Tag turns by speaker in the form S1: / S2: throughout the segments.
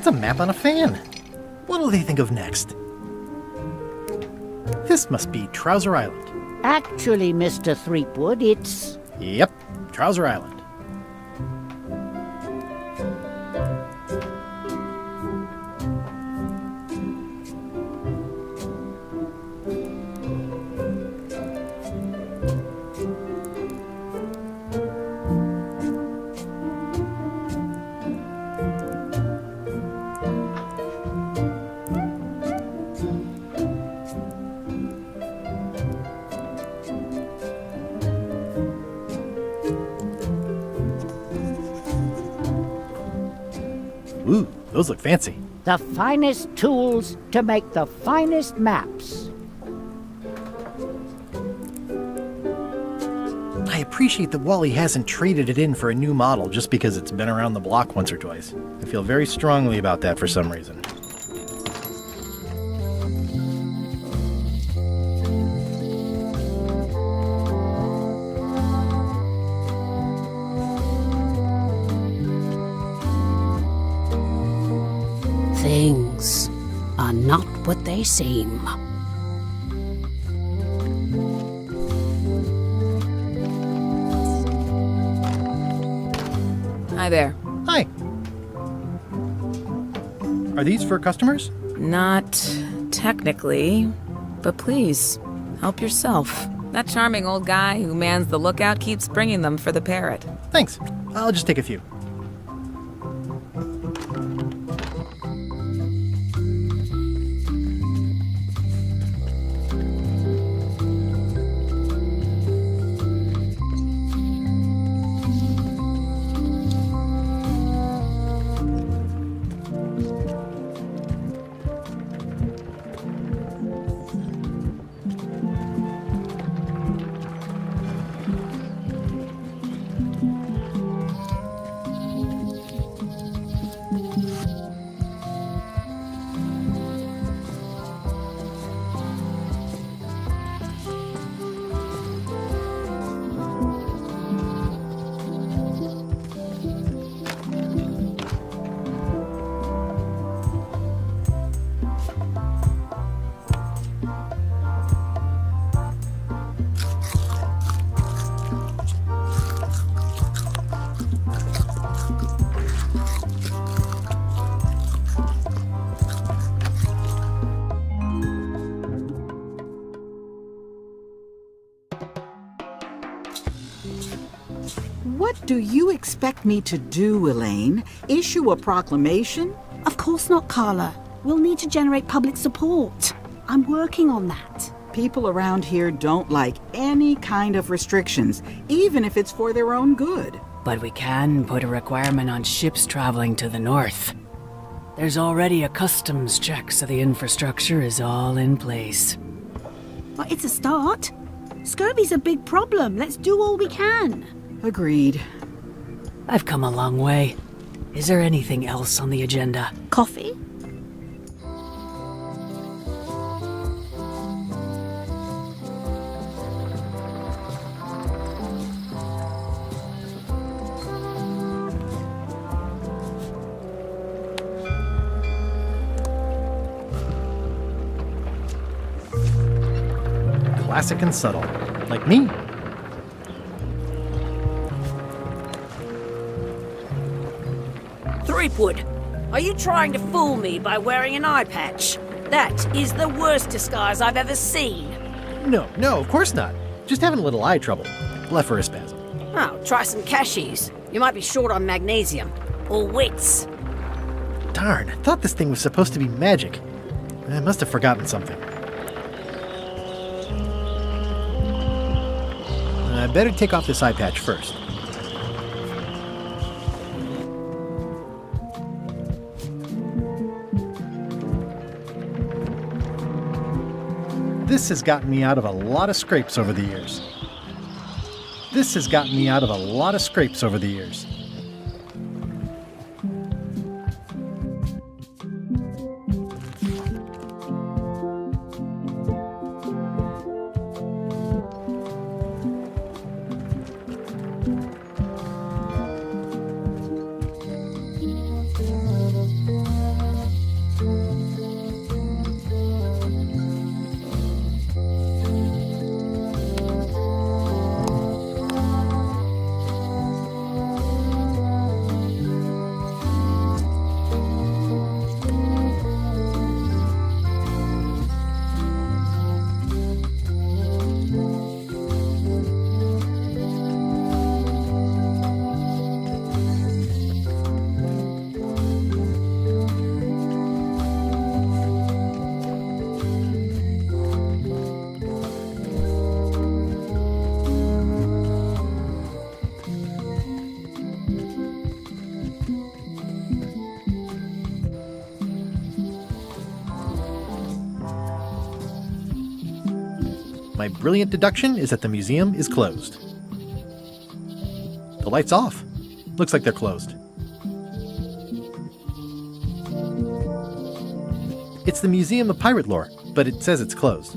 S1: a map on a fan. What'll they think of next? This must be Trouser Island.
S2: Actually, Mr. Threepwood, it's...
S1: Yep, Trouser Island. Ooh, those look fancy.
S2: the finest tools to make the finest maps.
S1: I appreciate that Wally hasn't traded it in for a new model just because it's been around the block once or twice. I feel very strongly about that for some reason.
S3: Things are not what they seem.
S4: Hi there.
S1: Hi. Are these for customers?
S4: Not technically, but please, help yourself. That charming old guy who mans the lookout keeps bringing them for the parrot.
S1: Thanks. I'll just take a few.
S5: What do you expect me to do, Elaine? Issue a proclamation?
S3: Of course not, Carla. We'll need to generate public support. I'm working on that.
S5: People around here don't like any kind of restrictions, even if it's for their own good.
S6: But we can put a requirement on ships traveling to the north. There's already a customs check, so the infrastructure is all in place.
S3: Well, it's a start. Scurvy's a big problem. Let's do all we can.
S5: Agreed.
S6: I've come a long way. Is there anything else on the agenda?
S3: Coffee?
S1: Classic and subtle. Like me.
S7: Threepwood, are you trying to fool me by wearing an eye patch? That is the worst disguise I've ever seen.
S1: No, of course not. Just having a little eye trouble. Blepharospasm.
S7: Oh, try some cashews. You might be short on magnesium. Or wits.
S1: Darn, I thought this thing was supposed to be magic. I must have forgotten something. I better take off this eye patch first. This has gotten me out of a lot of scrapes over the years. My brilliant deduction is that the museum is closed. The light's off. Looks like they're closed. It's the Museum of Pirate Lore, but it says it's closed.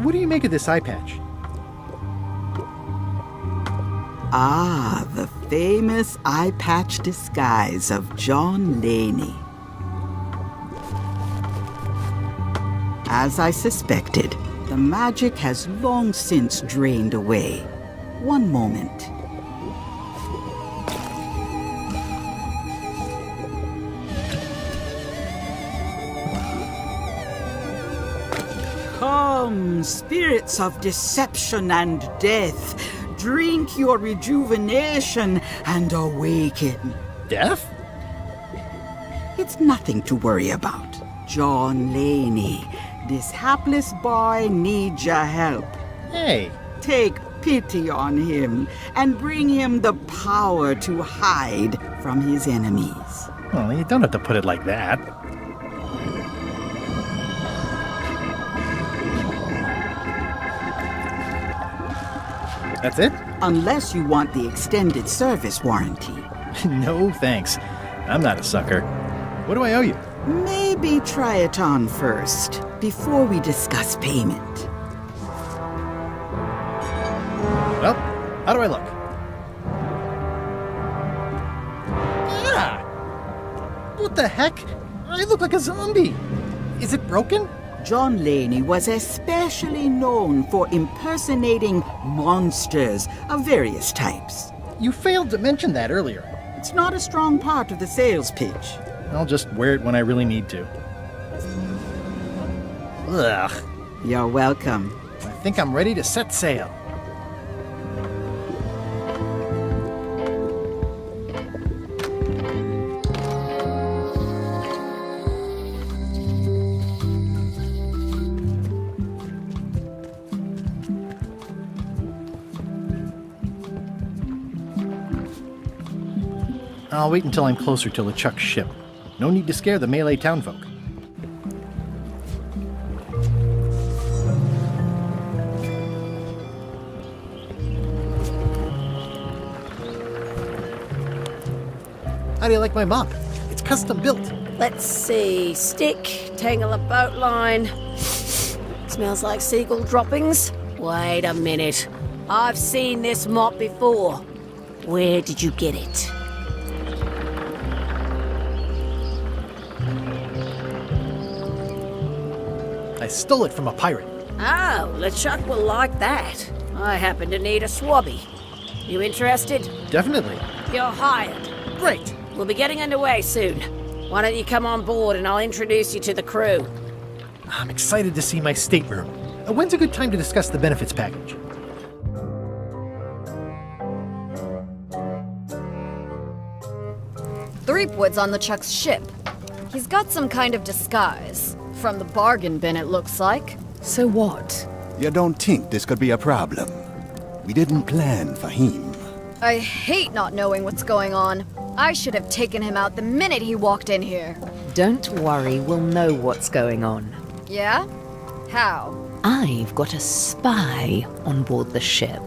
S1: What do you make of this eye patch?
S5: Ah, the famous eye patch disguise of John Laney. As I suspected, the magic has long since drained away. One moment. Come, spirits of deception and death, drink your rejuvenation and awaken.
S1: Death?
S5: It's nothing to worry about. John Laney, this hapless boy needs your help.
S1: Hey,
S5: Take pity on him and bring him the power to hide from his enemies.
S1: well, you don't have to put it like that. That's it?
S5: Unless you want the extended service warranty.
S1: No, thanks. I'm not a sucker. What do I owe you?
S5: Maybe try it on first, before we discuss payment.
S1: Well, how do I look? Ah! What the heck? I look like a zombie. Is it broken?
S5: John Laney was especially known for impersonating monsters of various types.
S1: You failed to mention that earlier.
S5: It's not a strong part of the sales pitch.
S1: I'll just wear it when I really need to. Ugh.
S5: You're welcome.
S1: I think I'm ready to set sail. I'll wait until I'm closer to LeChuck's ship. No need to scare the melee townfolk. How do you like my mop? It's custom built.
S7: Let's see. Stick, tangle a boat line. Smells like seagull droppings. Wait a minute. I've seen this mop before. Where did you get it?
S1: I stole it from a pirate.
S7: Oh, LeChuck will like that. I happen to need a swabby. You interested?
S1: Definitely.
S7: You're hired.
S1: Great.
S7: We'll be getting underway soon. Why don't you come on board and I'll introduce you to the crew?
S1: I'm excited to see my stateroom. When's a good time to discuss the benefits package?
S8: Threepwood's on LeChuck's ship. He's got some kind of disguise. From the bargain bin, it looks like.
S4: So what?
S9: You don't think this could be a problem? We didn't plan for him.
S8: I hate not knowing what's going on. I should have taken him out the minute he walked in here.
S10: Don't worry, we'll know what's going on.
S8: Yeah? How?
S10: I've got a spy on board the ship.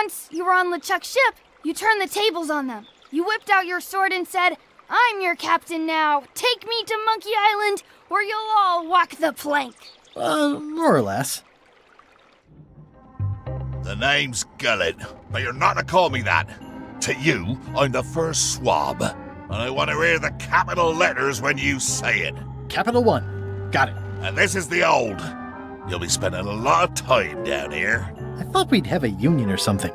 S11: once you were on LeChuck's ship, you turned the tables on them. You whipped out your sword and said, "I'm your captain now. Take me to Monkey Island, or you'll all walk the plank."
S1: More or less.
S12: The name's Gullet, but you're not to call me that. To you, I'm the first swab, and I want to hear the capital letters when you say it.
S1: Capital 1. Got it.
S12: And this is the old. You'll be spending a lot of time down here.
S1: I thought we'd have a union or something.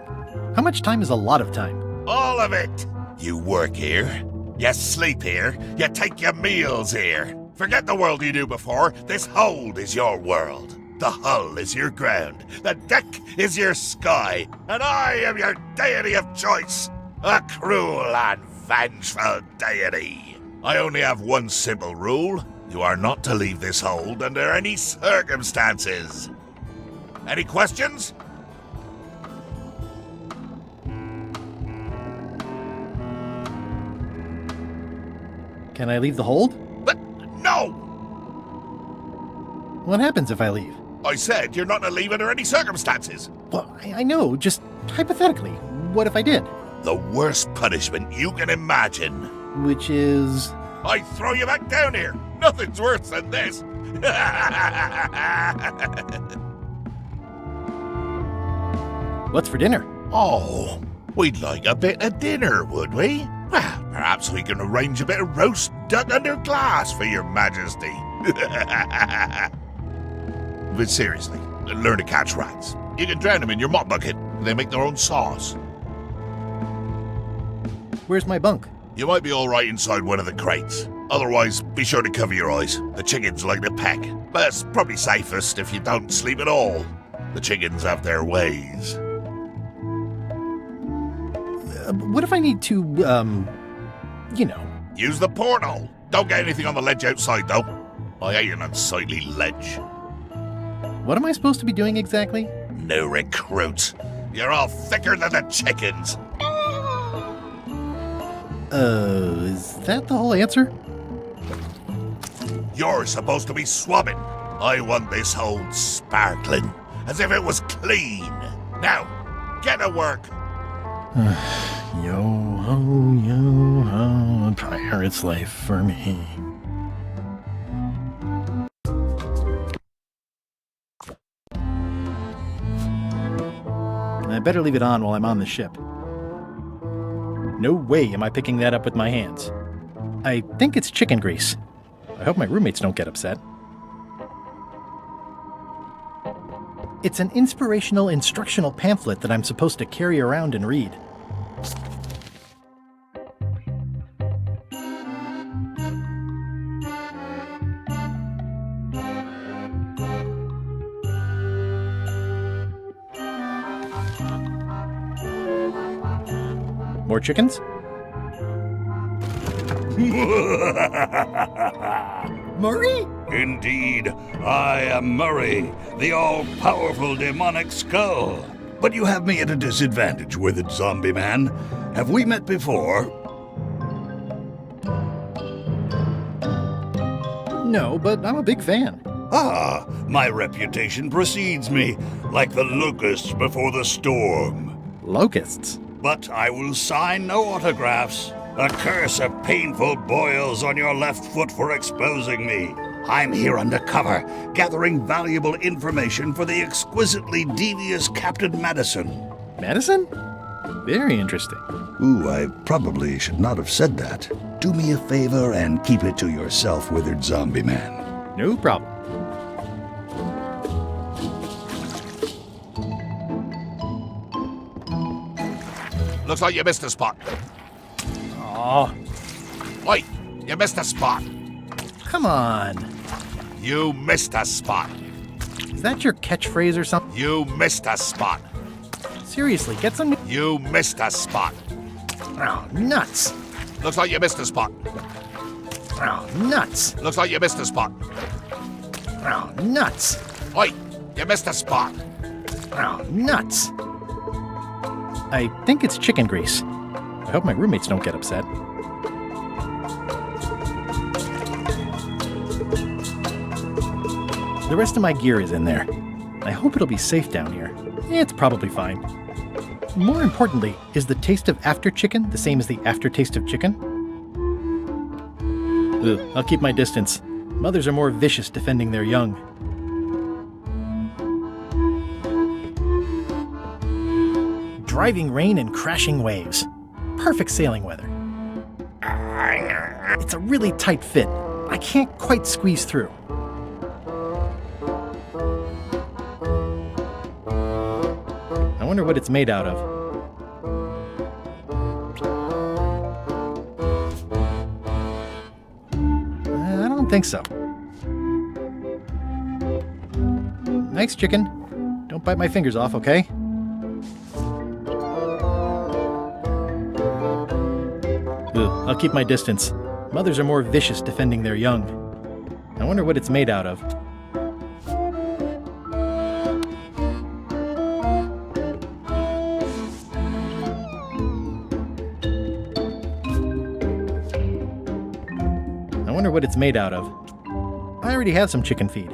S1: How much time is a lot of time?
S12: All of it. You work here, you sleep here, you take your meals here. Forget the world you knew before. This hold is your world. The hull is your ground. The deck is your sky. And I am your deity of choice. A cruel and vengeful deity. I only have one simple rule. You are not to leave this hold under any circumstances. Any questions?
S1: Can I leave the hold?
S12: But no!
S1: What happens if I leave?
S12: I said you're not to leave under any circumstances.
S1: Well, I know, just hypothetically. What if I did?
S12: The worst punishment you can imagine.
S1: Which is...
S12: I throw you back down here. Nothing's worse than this.
S1: What's for dinner?
S12: Oh, we'd like a bit of dinner, would we? Well, perhaps we can arrange a bit of roast duck under glass for your majesty. But seriously, learn to catch rats. You can drown them in your mop bucket. They make their own sauce.
S1: Where's my bunk?
S12: You might be all right inside one of the crates. Otherwise, be sure to cover your eyes. The chickens like to peck. But it's probably safest if you don't sleep at all. The chickens have their ways.
S1: What if I need to,
S12: Use the portal. Don't get anything on the ledge outside, though. I hate an unsightly ledge.
S1: What am I supposed to be doing exactly?
S12: New recruits. You're all thicker than the chickens.
S1: Is that the whole answer?
S12: You're supposed to be swabbing. I want this hold sparkling, as if it was clean. Now, get to work.
S1: Yo-ho, a pirate's life for me. I better leave it on while I'm on the ship. No way am I picking that up with my hands. I think it's chicken grease. I hope my roommates don't get upset. It's an inspirational instructional pamphlet that I'm supposed to carry around and read. More chickens? Murray?
S13: Indeed, I am Murray, the all-powerful demonic skull. But you have me at a disadvantage, withered zombie man. Have we met before?
S1: No, but I'm a big fan.
S13: Ah, my reputation precedes me, like the locusts before the storm.
S1: Locusts?
S13: But I will sign no autographs. A curse of painful boils on your left foot for exposing me. I'm here undercover, gathering valuable information for the exquisitely devious Captain Madison.
S1: Madison? Very interesting.
S13: Ooh, I probably should not have said that. Do me a favor and keep it to yourself, withered zombie man.
S1: No problem.
S12: Looks like you missed a spot.
S1: Aw.
S12: Wait, you missed a spot.
S1: Come on.
S12: You missed a spot.
S1: Is that your catchphrase or something?
S12: You missed a spot.
S1: Seriously, get some...
S12: You missed a spot.
S1: Oh, nuts.
S12: Looks like you missed a spot.
S1: Oh, nuts.
S12: Looks like you missed a spot.
S1: Oh, nuts.
S12: Wait, you missed a spot.
S1: Oh, nuts. I think it's chicken grease. I hope my roommates don't get upset. The rest of my gear is in there. I hope it'll be safe down here. It's probably fine. More importantly, is the taste of after chicken the same as the aftertaste of chicken? Ugh, I'll keep my distance. Mothers are more vicious defending their young. Driving rain and crashing waves. Perfect sailing weather. It's a really tight fit. I can't quite squeeze through. I wonder what it's made out of. I don't think so. Nice chicken. Don't bite my fingers off, okay? Ugh, I'll keep my distance. Mothers are more vicious defending their young. I wonder what it's made out of. I wonder what it's made out of. I already have some chicken feed.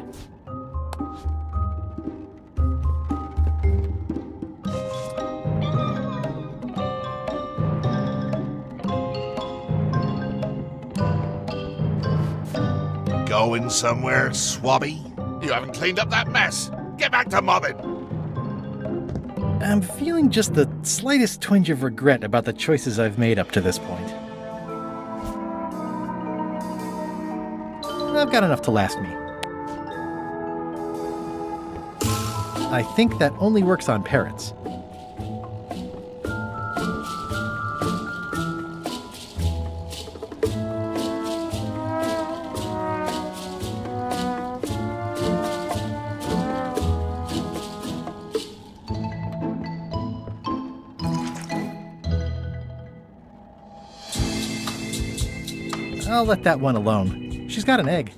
S12: Going somewhere, swabby? You haven't cleaned up that mess. Get back to mobbing.
S1: I'm feeling just the slightest twinge of regret about the choices I've made up to this point. I've got enough to last me. I think that only works on parrots. I'll let that one alone. She's got an egg.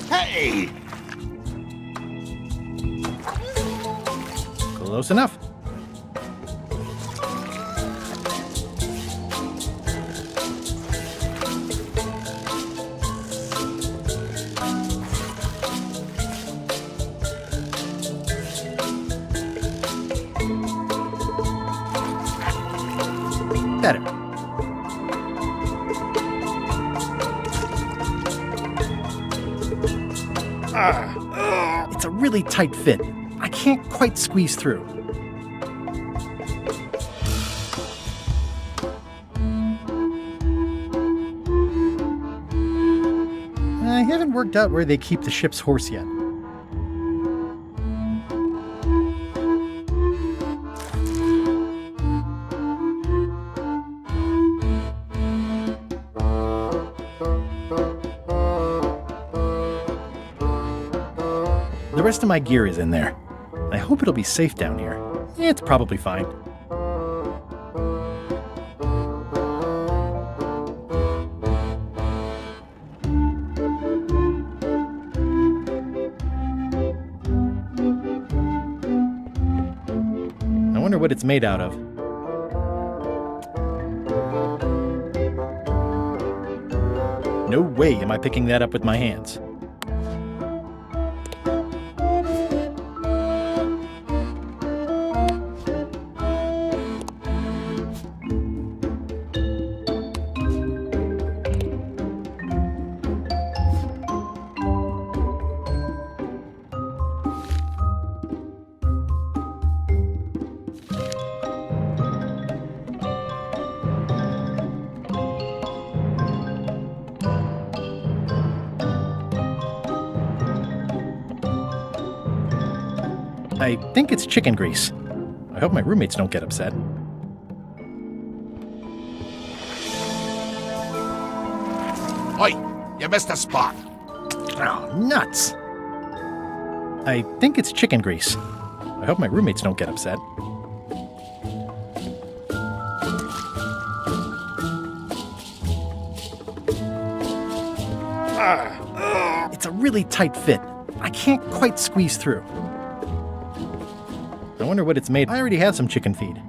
S12: Hey!
S1: Close enough. Better. It's a really tight fit. I can't quite squeeze through. I haven't worked out where they keep the ship's horse yet. The rest of my gear is in there. I hope it'll be safe down here. It's probably fine. I wonder what it's made out of. No way am I picking that up with my hands. I think it's chicken grease. I hope my roommates don't get upset.
S12: Oi, you missed a spot.
S1: Oh, nuts! I think it's chicken grease. I hope my roommates don't get upset. It's a really tight fit. I can't quite squeeze through. I wonder what it's made. I already have some chicken feed.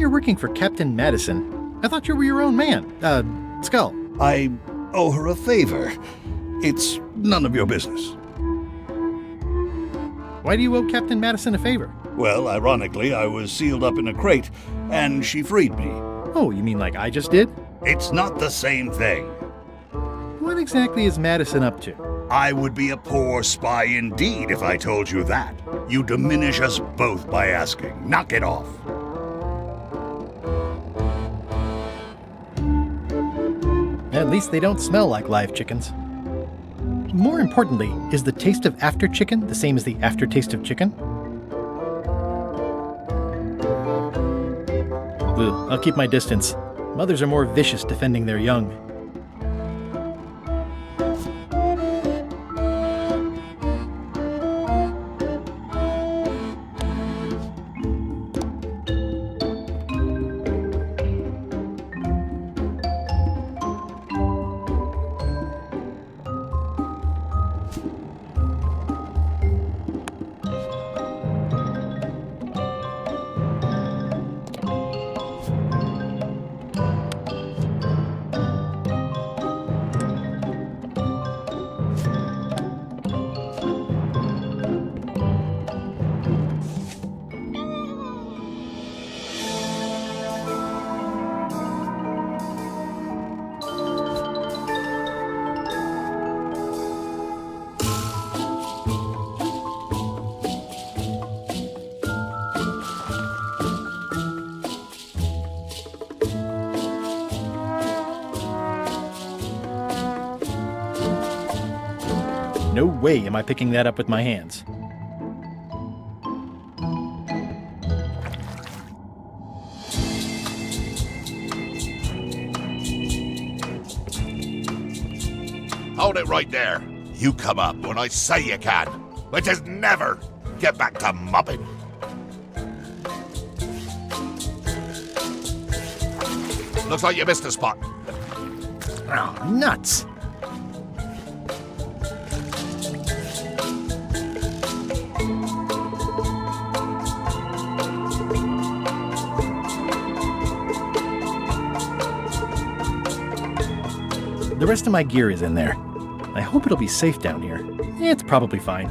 S1: you're working for Captain Madison, I thought you were your own man. Skull.
S13: I owe her a favor. It's none of your business.
S1: Why do you owe Captain Madison a favor?
S13: Well, ironically, I was sealed up in a crate, and she freed me.
S1: Oh, you mean like I just did?
S13: It's not the same thing.
S1: What exactly is Madison up to?
S13: I would be a poor spy indeed if I told you that. You diminish us both by asking. Knock it off.
S1: At least they don't smell like live chickens. More importantly, is the taste of after chicken the same as the aftertaste of chicken? Ugh, I'll keep my distance. Mothers are more vicious defending their young. No way am I picking that up with my hands.
S12: Hold it right there. You come up when I say you can, which is never. Get back to mopping. Looks like you missed a spot.
S1: Oh, nuts! The rest of my gear is in there. I hope it'll be safe down here. It's probably fine.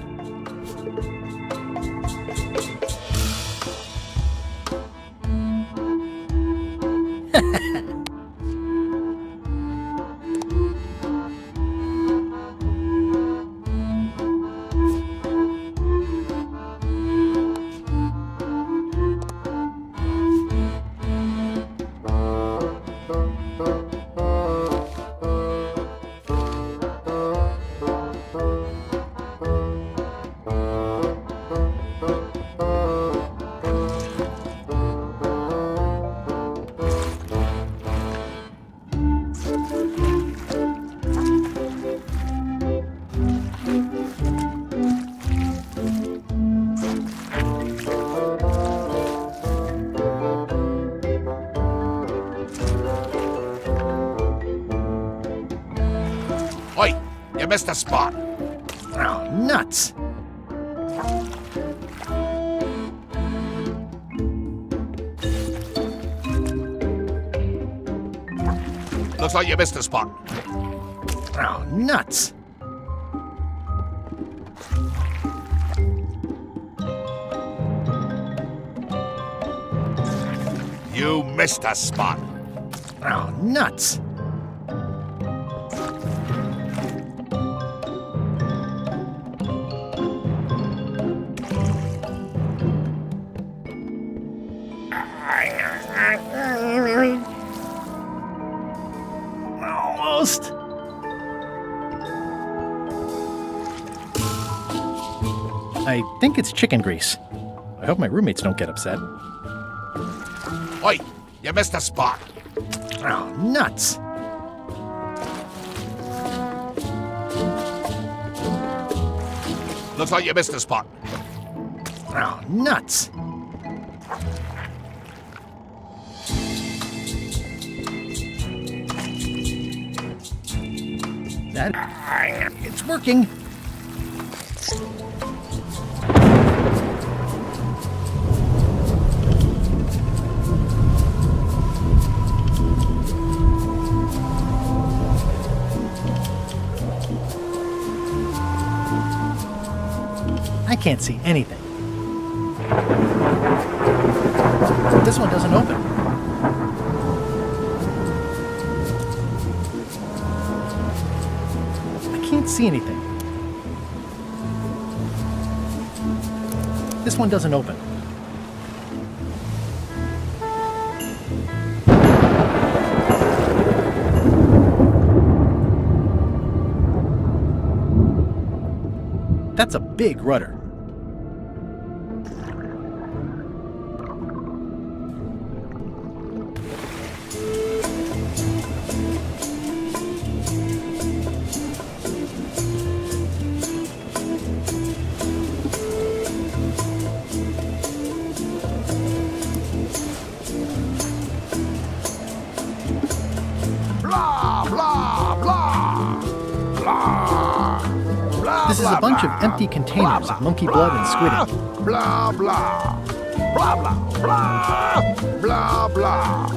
S12: Oi, you missed a spot.
S1: Oh, nuts!
S12: Looks like you missed a spot.
S1: Oh, nuts!
S12: You missed a spot.
S1: Oh, nuts! Almost. I think it's chicken grease. I hope my roommates don't get upset.
S12: Oi, you missed a spot.
S1: Oh, nuts!
S12: Looks like you missed a spot.
S1: Oh, nuts! It's working. can't see anything. This one doesn't open. I can't see anything. This one doesn't open. That's a big rudder.
S12: Blah, blah, blah. Blah. Blah,
S1: This is
S12: blah,
S1: a bunch
S12: blah.
S1: of empty containers of monkey blood and squid ink.
S12: Blah, blah. Blah, blah, blah. Blah, blah.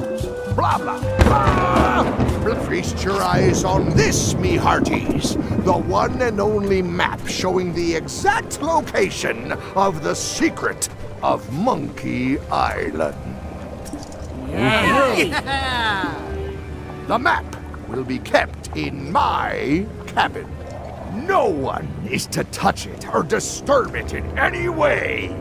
S12: Blah, blah, blah. Feast your eyes on this, me hearties. The one and only map showing the exact location of the secret of Monkey Island. The map will be kept in my cabin. No one is to touch it or disturb it in any way.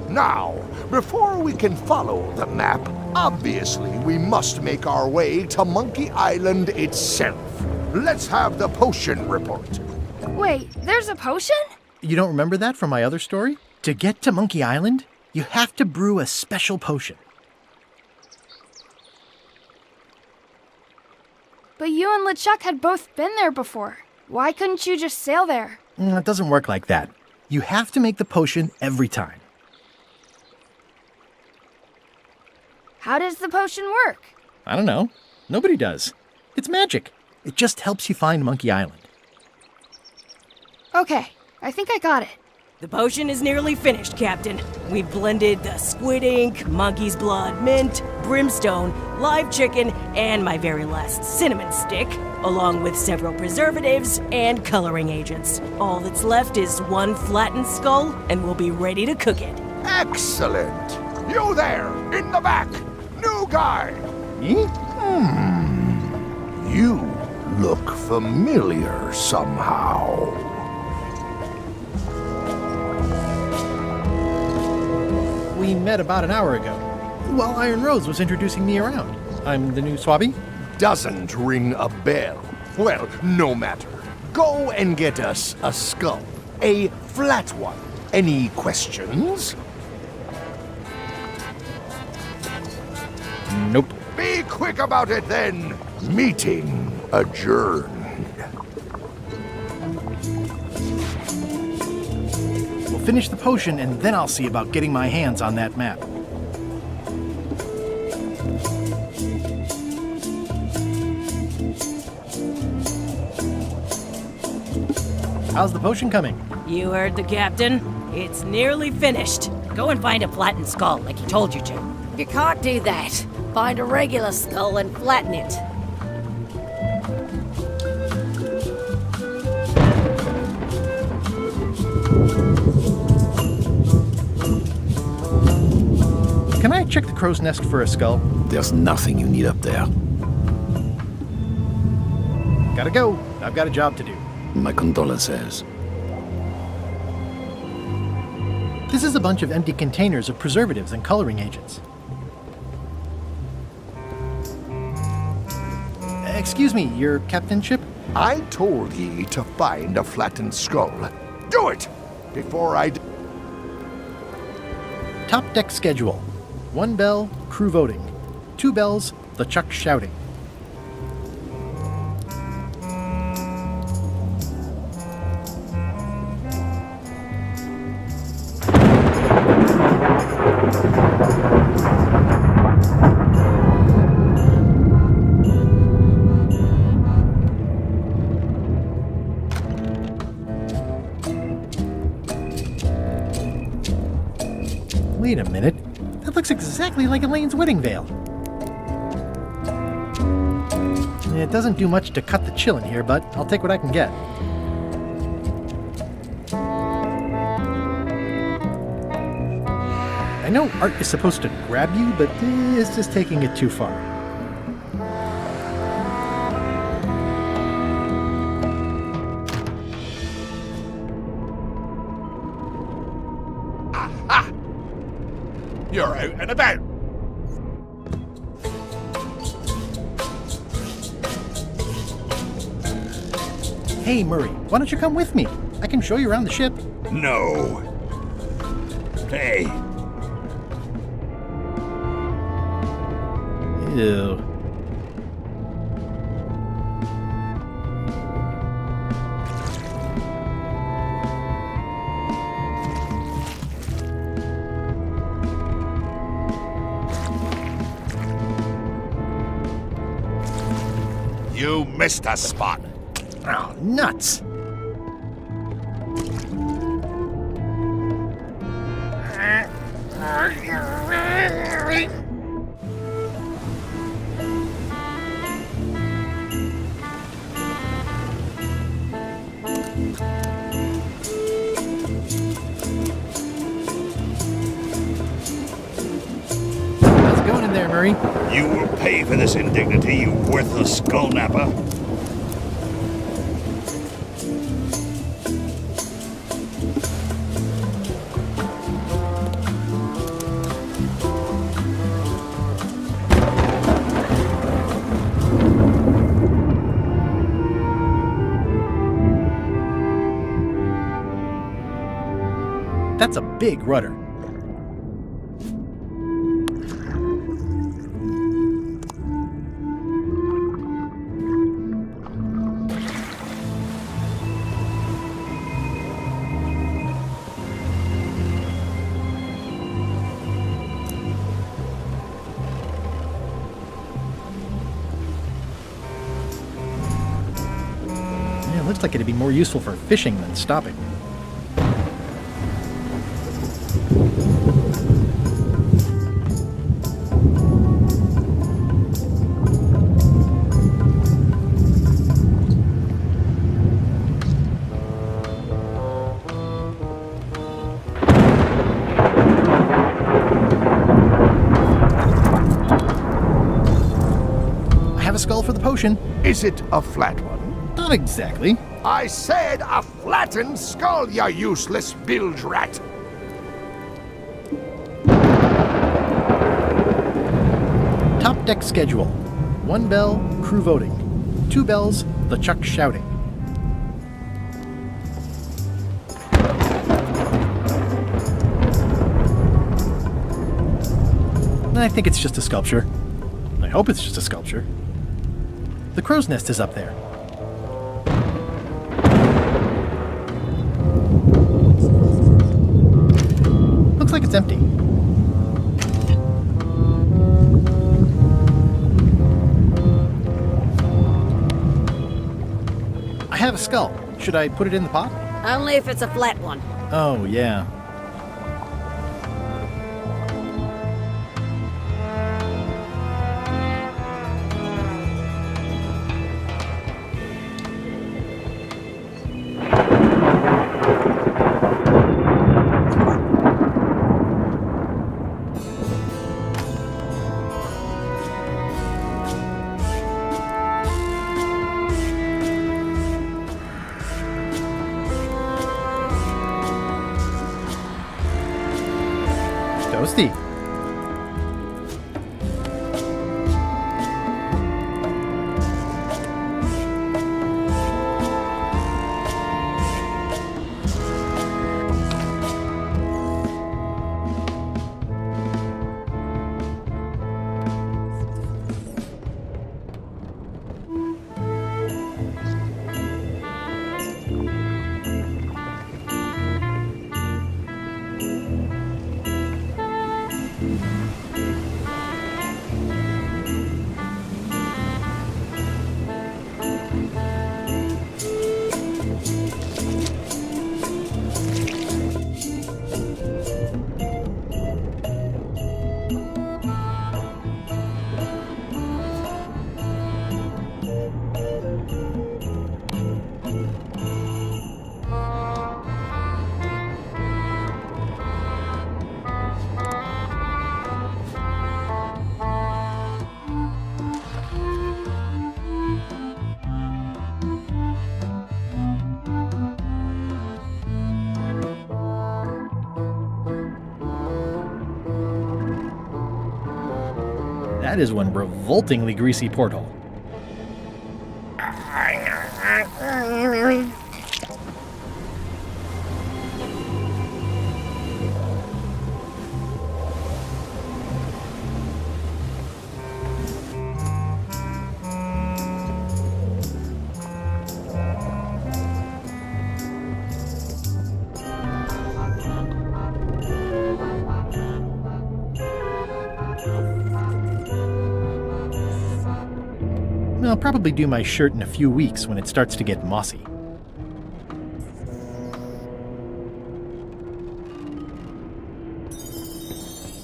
S12: Now, before we can follow the map, obviously we must make our way to Monkey Island itself. Let's have the potion report.
S11: Wait, there's a potion?
S1: You don't remember that from my other story? To get to Monkey Island, you have to brew a special potion.
S11: But you and LeChuck had both been there before. Why couldn't you just sail there?
S1: It doesn't work like that. You have to make the potion every time.
S11: How does the potion work?
S1: I don't know. Nobody does. It's magic. It just helps you find Monkey Island.
S11: Okay, I think I got it.
S14: The potion is nearly finished, Captain. We've blended the squid ink, monkey's blood, mint, brimstone, live chicken, and my very last cinnamon stick, along with several preservatives and coloring agents. All that's left is one flattened skull, and we'll be ready to cook it.
S12: Excellent. You there, in the back. New guy.
S1: Me?
S12: You look familiar somehow.
S1: We met about an hour ago, while Iron Rose was introducing me around. I'm the new Swabby.
S12: Doesn't ring a bell. Well, no matter. Go and get us a skull. A flat one. Any questions?
S1: Nope.
S12: Be quick about it then. Meeting adjourned.
S1: We'll finish the potion and then I'll see about getting my hands on that map. How's the potion coming?
S14: You heard the Captain. It's nearly finished. Go and find a flattened skull like he told you to.
S7: You can't do that. Find a regular skull and flatten it.
S1: Can I check the crow's nest for a skull?
S9: There's nothing you need up there.
S1: Gotta go. I've got a job to do.
S9: My condolences.
S1: This is a bunch of empty containers of preservatives and coloring agents. Excuse me, your captainship?
S12: I told ye to find a flattened skull. Do it! Before I...
S1: Top deck schedule. 1 bell, crew voting. 2 bells, LeChuck shouting. Wait a minute. That looks exactly like Elaine's wedding veil. It doesn't do much to cut the chill in here, but I'll take what I can get. know art is supposed to grab you, but this is taking it too far.
S12: Aha! You're out and about.
S1: Hey, Murray, why don't you come with me? I can show you around the ship.
S13: No. Hey.
S1: Ew.
S12: You missed a spot.
S1: Oh, nuts! How's it going in there, Murray?
S13: You will pay for this indignity, you worthless skull napper.
S1: That's a big rudder. Yeah, it looks like it'd be more useful for fishing than stopping. Skull for the potion.
S12: Is it a flat one?
S1: Not exactly.
S12: I said a flattened skull, you useless bilge rat.
S1: Top deck schedule. 1 bell, crew voting. 2 bells, the Chuck shouting. I think it's just a sculpture. I hope it's just a sculpture. The crow's nest is up there. Looks like it's empty. I have a skull. Should I put it in the pot?
S7: Only if it's a flat one.
S1: Oh, yeah. That is one revoltingly greasy porthole. I'll probably do my shirt in a few weeks when it starts to get mossy.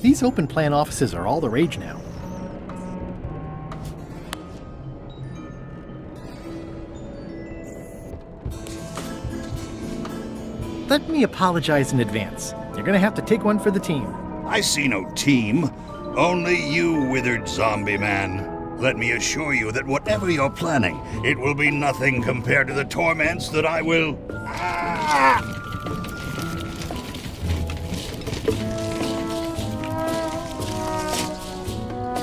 S1: These open plan offices are all the rage now. Let me apologize in advance. You're gonna have to take one for the team.
S13: I see no team. Only you, withered zombie man. Let me assure you that whatever you're planning, it will be nothing compared to the torments that I will...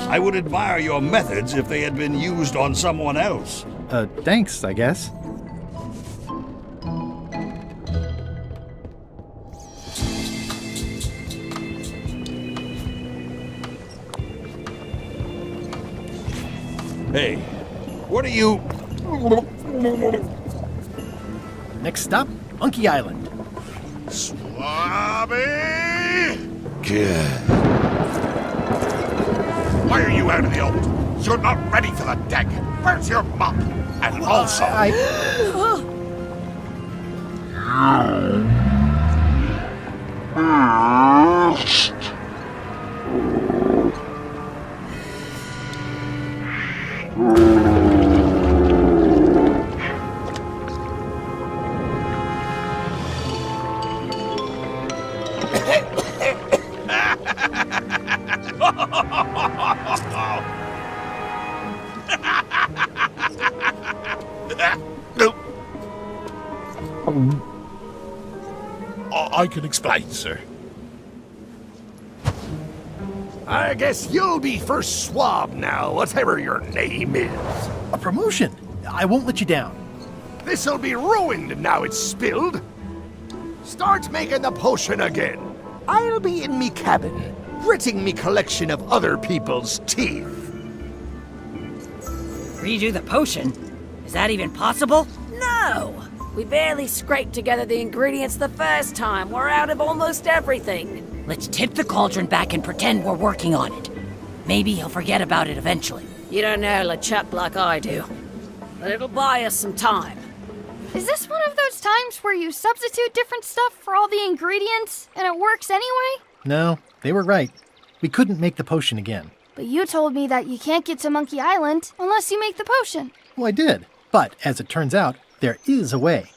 S13: I would admire your methods if they had been used on someone else.
S1: Thanks, I guess.
S13: Hey, what are you...
S1: Next stop, Monkey Island.
S12: Swabby! Good. Why are you out of the old? You're not ready for the deck. Where's your mop? And also... I can explain, sir.
S15: I guess you'll be first swab now, whatever your name is.
S1: A promotion! I won't let you down.
S15: This'll be ruined now it's spilled. Start making the potion again. I'll be in me cabin, gritting me collection of other people's teeth.
S14: Redo the potion? Is that even possible?
S7: No! We barely scraped together the ingredients the first time. We're out of almost everything.
S14: Let's tip the cauldron back and pretend we're working on it. Maybe he'll forget about it eventually.
S7: You don't know LeChuck like I do. But it'll buy us some time.
S11: Is this one of those times where you substitute different stuff for all the ingredients and it works anyway?
S1: No, they were right. We couldn't make the potion again.
S11: But you told me that you can't get to Monkey Island unless you make the potion.
S1: Well, I did. But, as it turns out, there is a way.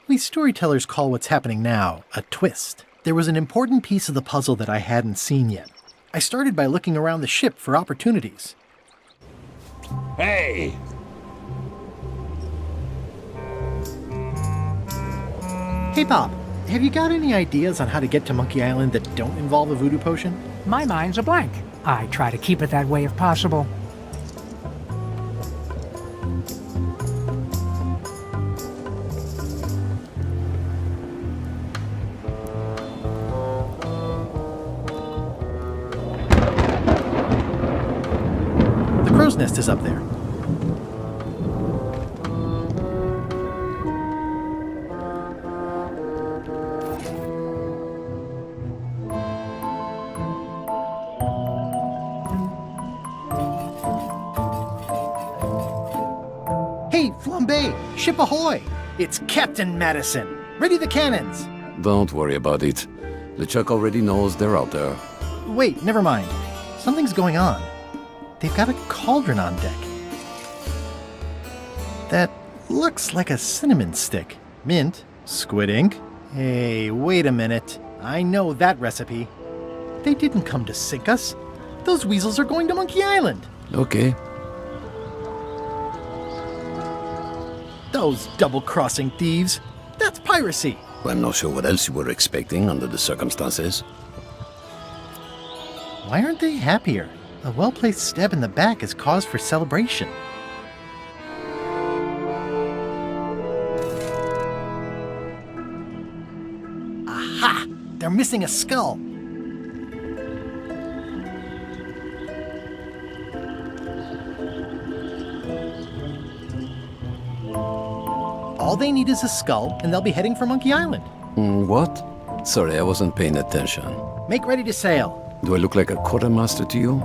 S1: We storytellers call what's happening now a twist. There was an important piece of the puzzle that I hadn't seen yet. I started by looking around the ship for opportunities.
S13: Hey!
S1: Hey, Bob, have you got any ideas on how to get to Monkey Island that don't involve a voodoo potion?
S16: My mind's a blank. I try to keep it that way if possible.
S1: The crow's nest is up there. Hey, Flambe! Ship ahoy! It's Captain Madison! Ready the cannons!
S17: Don't worry about it. LeChuck already knows they're out there.
S1: Wait, never mind. Something's going on. They've got a cauldron on deck. That looks like a cinnamon stick. Mint, squid ink. Hey, wait a minute. I know that recipe. They didn't come to sink us. Those weasels are going to Monkey Island.
S17: Okay.
S1: Those double-crossing thieves. That's piracy.
S17: I'm not sure what else you were expecting under the circumstances.
S1: Why aren't they happier? A well-placed step in the back is cause for celebration. Aha! They're missing a skull. All they need is a skull, and they'll be heading for Monkey Island.
S17: What? Sorry, I wasn't paying attention.
S1: Make ready to sail.
S17: Do I look like a quartermaster to you?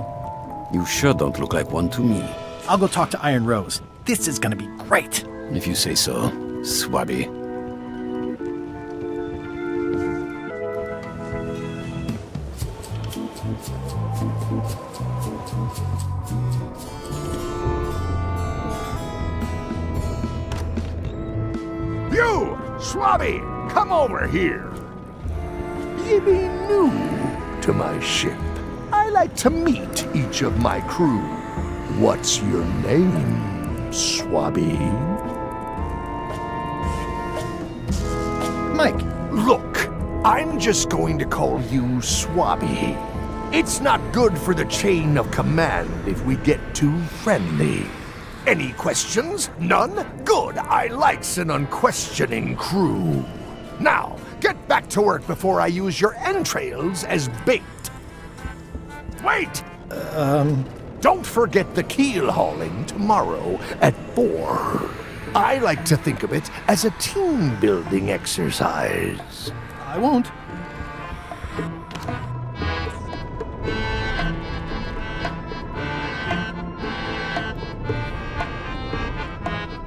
S17: You sure don't look like one to me.
S1: I'll go talk to Iron Rose. This is gonna be great.
S17: If you say so, Swabby.
S15: You, Swabby, come over here. You be new to my ship. I like to meet each of my crew. What's your name, Swabby?
S1: Mike.
S15: Look, I'm just going to call you Swabby. It's not good for the chain of command if we get too friendly. Any questions? None? Good. I likes an unquestioning crew. Now, get back to work before I use your entrails as bait. Wait! Don't forget the keel hauling tomorrow at 4. I like to think of it as a team-building exercise.
S1: I won't.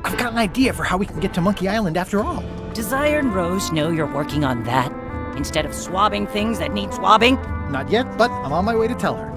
S1: I've got an idea for how we can get to Monkey Island after all.
S14: Does Iron Rose know you're working on that? Instead of swabbing things that need swabbing?
S1: Not yet, but I'm on my way to tell her.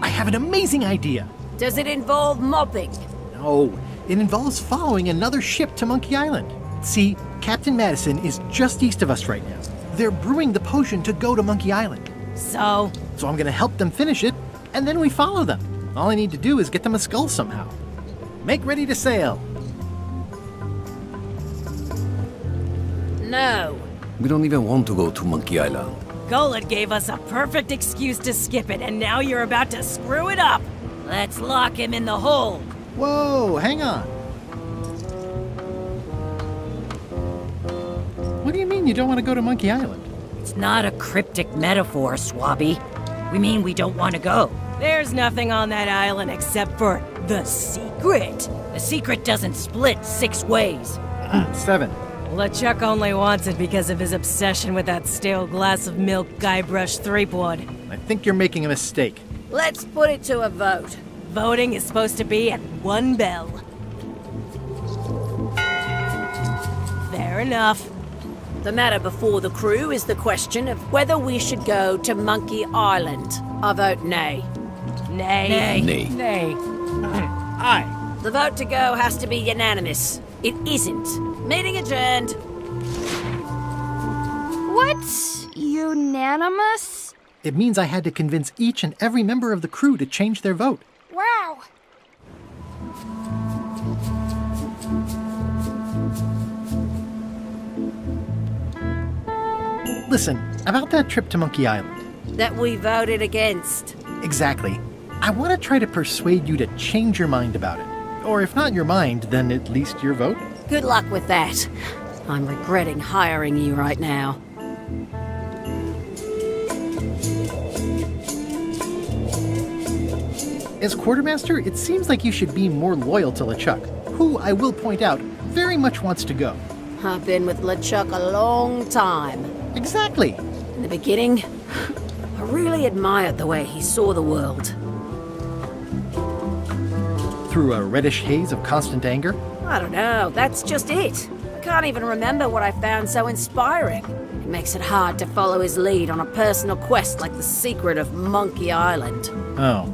S1: I have an amazing idea.
S7: Does it involve mobbing?
S1: No, it involves following another ship to Monkey Island. See, Captain Madison is just east of us right now. They're brewing the potion to go to Monkey Island.
S14: So
S1: I'm gonna help them finish it, and then we follow them. All I need to do is get them a skull somehow. Make ready to sail.
S7: No.
S17: We don't even want to go to Monkey Island.
S14: Gullet gave us a perfect excuse to skip it, and now you're about to screw it up. Let's lock him in the hole.
S1: Whoa, hang on. What do you mean you don't want to go to Monkey Island?
S14: It's not a cryptic metaphor, Swabby. We mean we don't want to go. There's nothing on that island except for the secret. The secret doesn't split 6 ways.
S1: 7.
S14: LeChuck only wants it because of his obsession with that stale glass of milk Guybrush Threepwood.
S1: I think you're making a mistake.
S7: Let's put it to a vote.
S14: Voting is supposed to be at 1 bell. Fair enough.
S7: The matter before the crew is the question of whether we should go to Monkey Island. I vote nay.
S14: Nay.
S17: Nay.
S14: Nay.
S1: Aye.
S7: The vote to go has to be unanimous. It isn't. Meeting adjourned.
S11: What? Unanimous?
S1: It means I had to convince each and every member of the crew to change their vote.
S11: Wow.
S1: Listen, about that trip to Monkey Island.
S7: That we voted against.
S1: Exactly. I want to try to persuade you to change your mind about it. Or if not your mind, then at least your vote.
S7: Good luck with that. I'm regretting hiring you right now.
S1: As quartermaster, it seems like you should be more loyal to LeChuck, who, I will point out, very much wants to go.
S7: I've been with LeChuck a long time.
S1: Exactly.
S7: In the beginning, I really admired the way he saw the world.
S1: Through a reddish haze of constant anger?
S7: I don't know, that's just it. I can't even remember what I found so inspiring. It makes it hard to follow his lead on a personal quest like the secret of Monkey Island.
S1: Oh.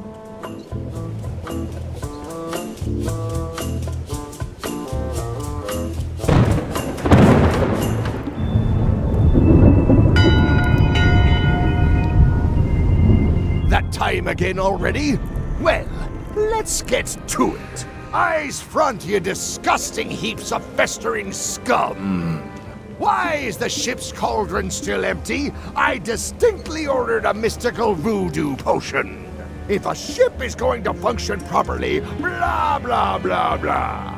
S15: time again already? Well, let's get to it. Eyes front, you disgusting heaps of festering scum! Why is the ship's cauldron still empty? I distinctly ordered a mystical voodoo potion. If a ship is going to function properly, blah, blah, blah, blah.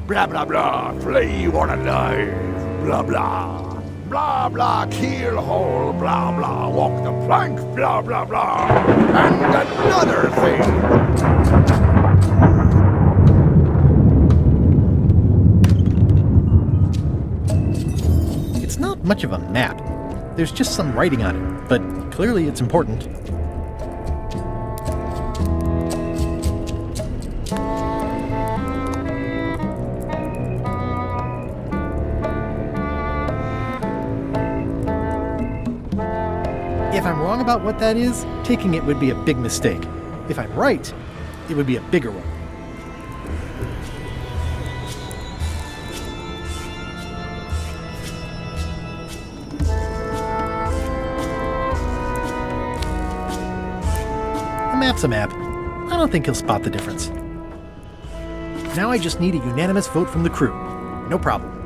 S15: Blah, blah, blah, flay on alive, blah, blah. Blah, blah, keel hole, blah, blah, walk the plank, blah, blah, blah. And another thing.
S1: It's not much of a map. There's just some writing on it, but clearly it's important. If I'm wrong about what that is, taking it would be a big mistake. If I'm right, it would be a bigger one. A map's a map. I don't think he'll spot the difference. Now I just need a unanimous vote from the crew. No problem.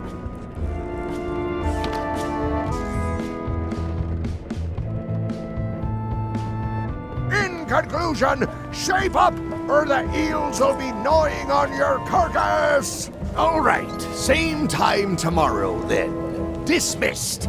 S15: Conclusion, shape up or the eels will be gnawing on your carcass. All right, same time tomorrow then. Dismissed.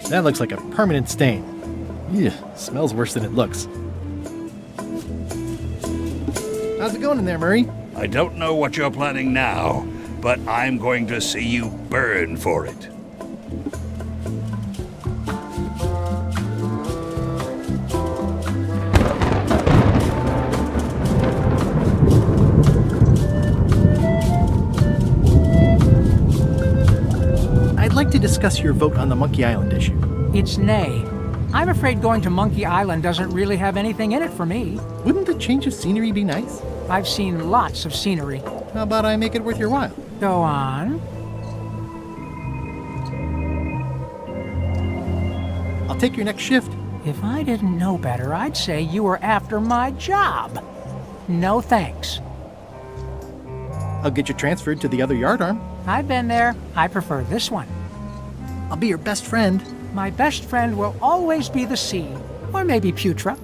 S1: That looks like a permanent stain. Ew, smells worse than it looks. How's it going in there, Murray?
S13: I don't know what you're planning now, but I'm going to see you burn for it.
S1: I'd like to discuss your vote on the Monkey Island issue.
S16: It's nay. I'm afraid going to Monkey Island doesn't really have anything in it for me.
S1: Wouldn't the change of scenery be nice?
S16: I've seen lots of scenery.
S1: How about I make it worth your while?
S16: Go on.
S1: I'll take your next shift.
S16: If I didn't know better, I'd say you were after my job. No thanks.
S1: I'll get you transferred to the other yardarm.
S16: I've been there. I prefer this one.
S1: I'll be your best friend.
S16: My best friend will always be the sea. Or maybe Putra.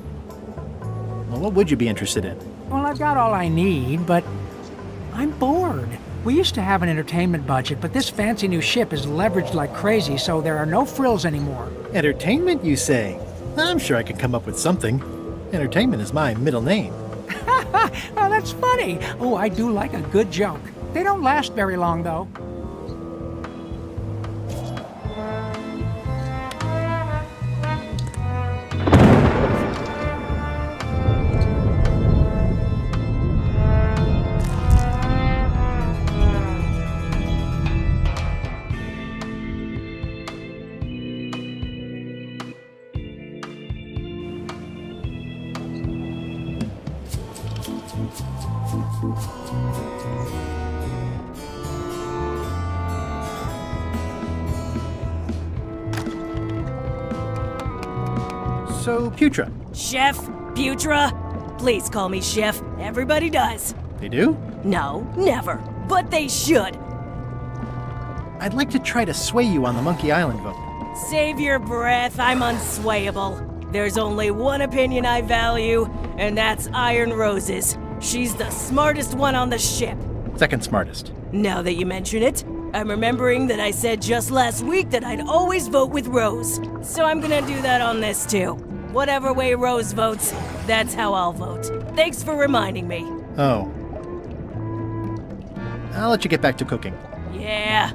S1: Well, what would you be interested in?
S16: Well, I've got all I need, but I'm bored. We used to have an entertainment budget, but this fancy new ship is leveraged like crazy, so there are no frills anymore.
S1: Entertainment, you say? I'm sure I could come up with something. Entertainment is my middle name.
S16: Oh, that's funny. Oh, I do like a good joke. They don't last very long, though.
S1: So, Putra.
S14: Chef? Putra? Please call me Chef. Everybody does.
S1: They do?
S14: No, never. But they should.
S1: I'd like to try to sway you on the Monkey Island vote.
S14: Save your breath. I'm unswayable. There's only one opinion I value, and that's Iron Rose's. She's the smartest one on the ship.
S1: Second smartest.
S14: Now that you mention it, I'm remembering that I said just last week that I'd always vote with Rose. So I'm gonna do that on this too. Whatever way Rose votes, that's how I'll vote. Thanks for reminding me.
S1: Oh. I'll let you get back to cooking.
S14: Yeah.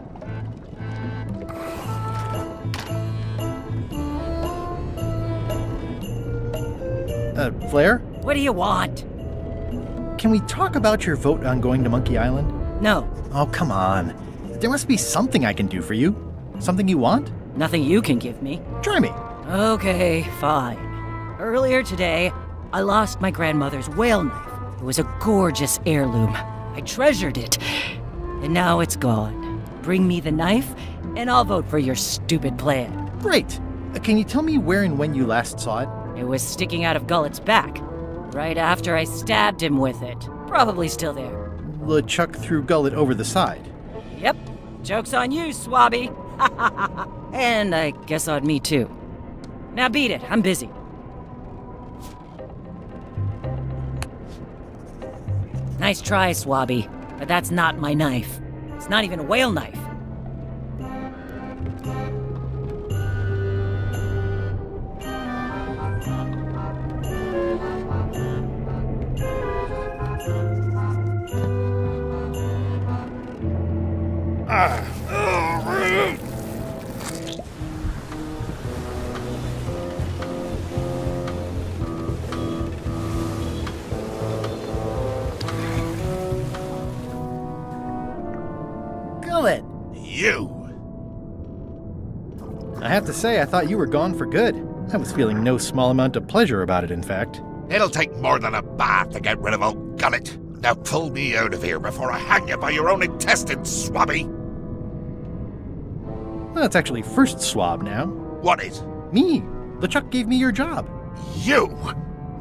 S1: Flair?
S14: What do you want?
S1: Can we talk about your vote on going to Monkey Island?
S6: No.
S1: Oh, come on. There must be something I can do for you. Something you want?
S6: Nothing you can give me.
S1: Try me.
S6: Okay, fine. Earlier today, I lost my grandmother's whale knife. It was a gorgeous heirloom. I treasured it. And now it's gone. Bring me the knife, and I'll vote for your stupid plan.
S1: Great. Can you tell me where and when you last saw it?
S6: It was sticking out of Gullet's back, right after I stabbed him with it. Probably still there.
S1: LeChuck threw Gullet over the side.
S6: Yep. Joke's on you, Swabby. And I guess on me, too. Now beat it. I'm busy. Nice try, Swabby, but that's not my knife. It's not even a whale knife.
S1: Gullet!
S12: You!
S1: I have to say, I thought you were gone for good. I was feeling no small amount of pleasure about it, in fact.
S12: It'll take more than a bath to get rid of old Gullet. Now pull me out of here before I hang you by your own intestines, Swabby!
S1: Well, it's actually first swab now.
S12: What is?
S1: Me. LeChuck gave me your job.
S12: You?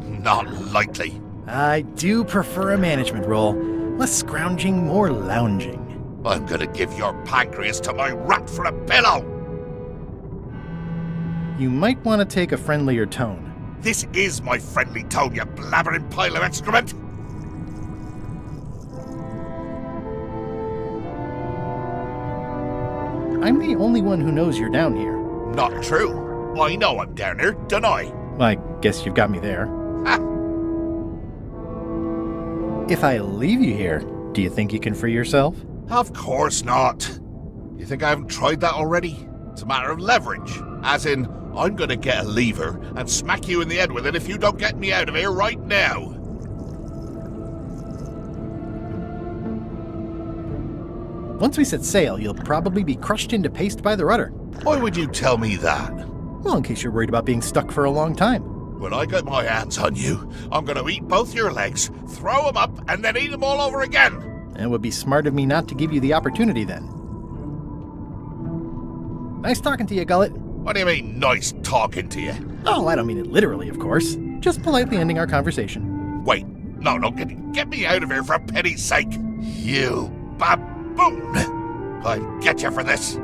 S12: Not likely.
S1: I do prefer a management role. Less scrounging, more lounging.
S12: I'm gonna give your pancreas to my rat for a pillow!
S1: You might want to take a friendlier tone.
S12: This is my friendly tone, you blabbering pile of excrement!
S1: I'm the only one who knows you're down here.
S12: Not true. I know I'm down here, don't I?
S1: I guess you've got me there.
S12: Ha!
S1: If I leave you here, do you think you can free yourself?
S12: Of course not. You think I haven't tried that already? It's a matter of leverage. As in, I'm gonna get a lever and smack you in the head with it if you don't get me out of here right now.
S1: Once we set sail, you'll probably be crushed into paste by the rudder.
S12: Why would you tell me that?
S1: Well, in case you're worried about being stuck for a long time.
S12: When I get my hands on you, I'm gonna eat both your legs, throw them up, and then eat them all over again.
S1: It would be smart of me not to give you the opportunity then. Nice talking to you, Gullet.
S12: What do you mean, nice talking to you?
S1: Oh, I don't mean it literally, of course. Just politely ending our conversation.
S12: Wait, no, get me out of here for pity's sake. You baboon! I'll get you for this.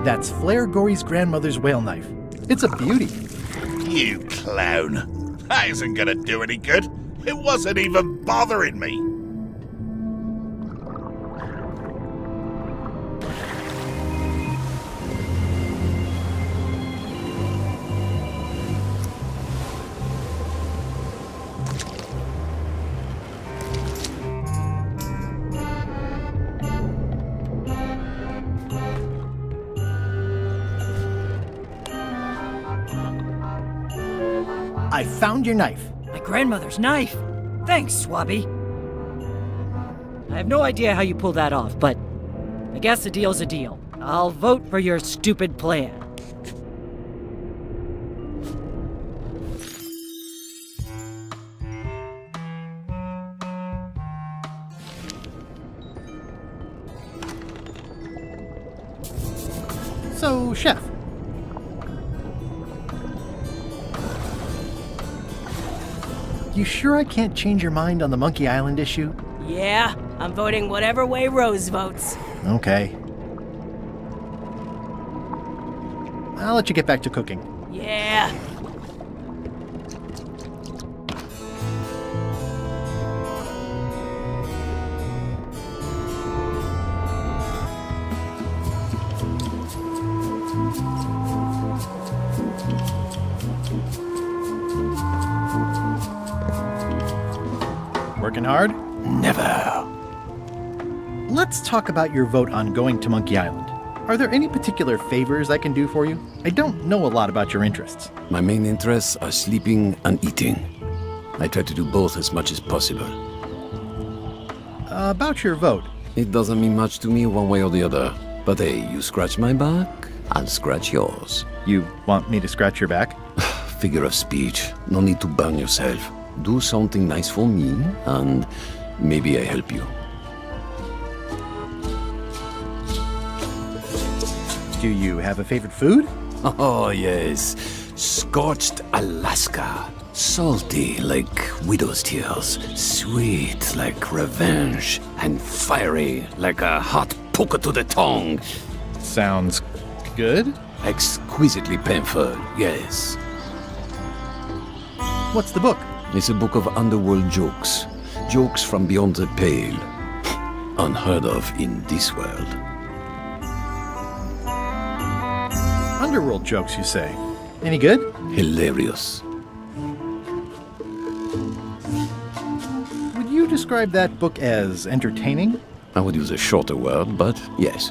S1: That's Flair Gory's grandmother's whale knife. It's a beauty.
S12: You clown. That isn't gonna do any good. It wasn't even bothering me.
S1: I found your knife.
S6: My grandmother's knife. Thanks, Swabby. I have no idea how you pulled that off, but I guess a deal's a deal. I'll vote for your stupid plan.
S1: So, Chef. You sure I can't change your mind on the Monkey Island issue?
S14: Yeah, I'm voting whatever way Rose votes.
S1: Okay. I'll let you get back to cooking.
S14: Yeah.
S1: Working hard?
S15: Never.
S1: Let's talk about your vote on going to Monkey Island. Are there any particular favors I can do for you? I don't know a lot about your interests.
S17: My main interests are sleeping and eating. I try to do both as much as possible.
S1: About your vote.
S17: It doesn't mean much to me one way or the other. But hey, you scratch my back, I'll scratch yours.
S1: You want me to scratch your back?
S17: Figure of speech. No need to burn yourself. Do something nice for me, and maybe I help you.
S1: Do you have a favorite food?
S17: Oh, yes. Scorched Alaska. Salty like widow's tears. Sweet like revenge. And fiery like a hot poker to the tongue.
S1: Sounds good?
S17: Exquisitely painful, yes.
S1: What's the book?
S17: It's a book of underworld jokes. Jokes from beyond the pale. Unheard of in this world.
S1: Underworld jokes, you say? Any good?
S17: Hilarious.
S1: Would you describe that book as entertaining?
S17: I would use a shorter word, but yes.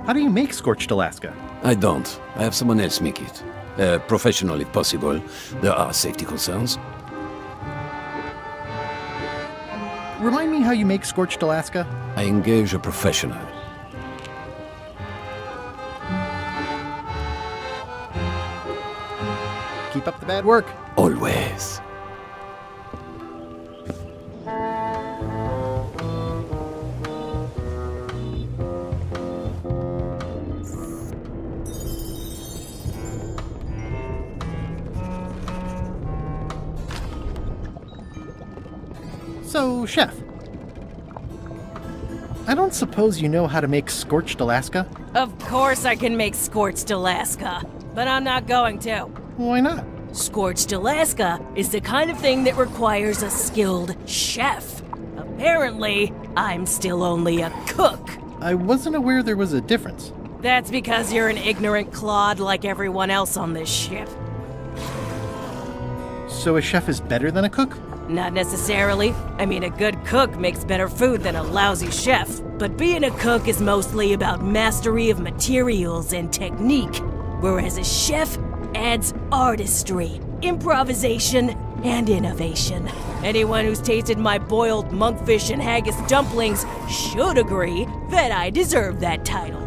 S1: How do you make Scorched Alaska?
S17: I don't. I have someone else make it. Professional if possible. There are safety concerns.
S1: Remind me how you make Scorched Alaska?
S17: I engage a professional.
S1: Keep up the bad work.
S17: Always.
S1: So, Chef, I don't suppose you know how to make Scorched Alaska?
S14: Of course I can make Scorched Alaska, but I'm not going to.
S1: Why not?
S14: Scorched Alaska is the kind of thing that requires a skilled chef. Apparently, I'm still only a cook.
S1: I wasn't aware there was a difference.
S14: That's because you're an ignorant clod like everyone else on this ship.
S1: So a chef is better than a cook?
S14: Not necessarily. I mean, a good cook makes better food than a lousy chef. But being a cook is mostly about mastery of materials and technique, whereas a chef adds artistry, improvisation, and innovation. Anyone who's tasted my boiled monkfish and haggis dumplings should agree that I deserve that title.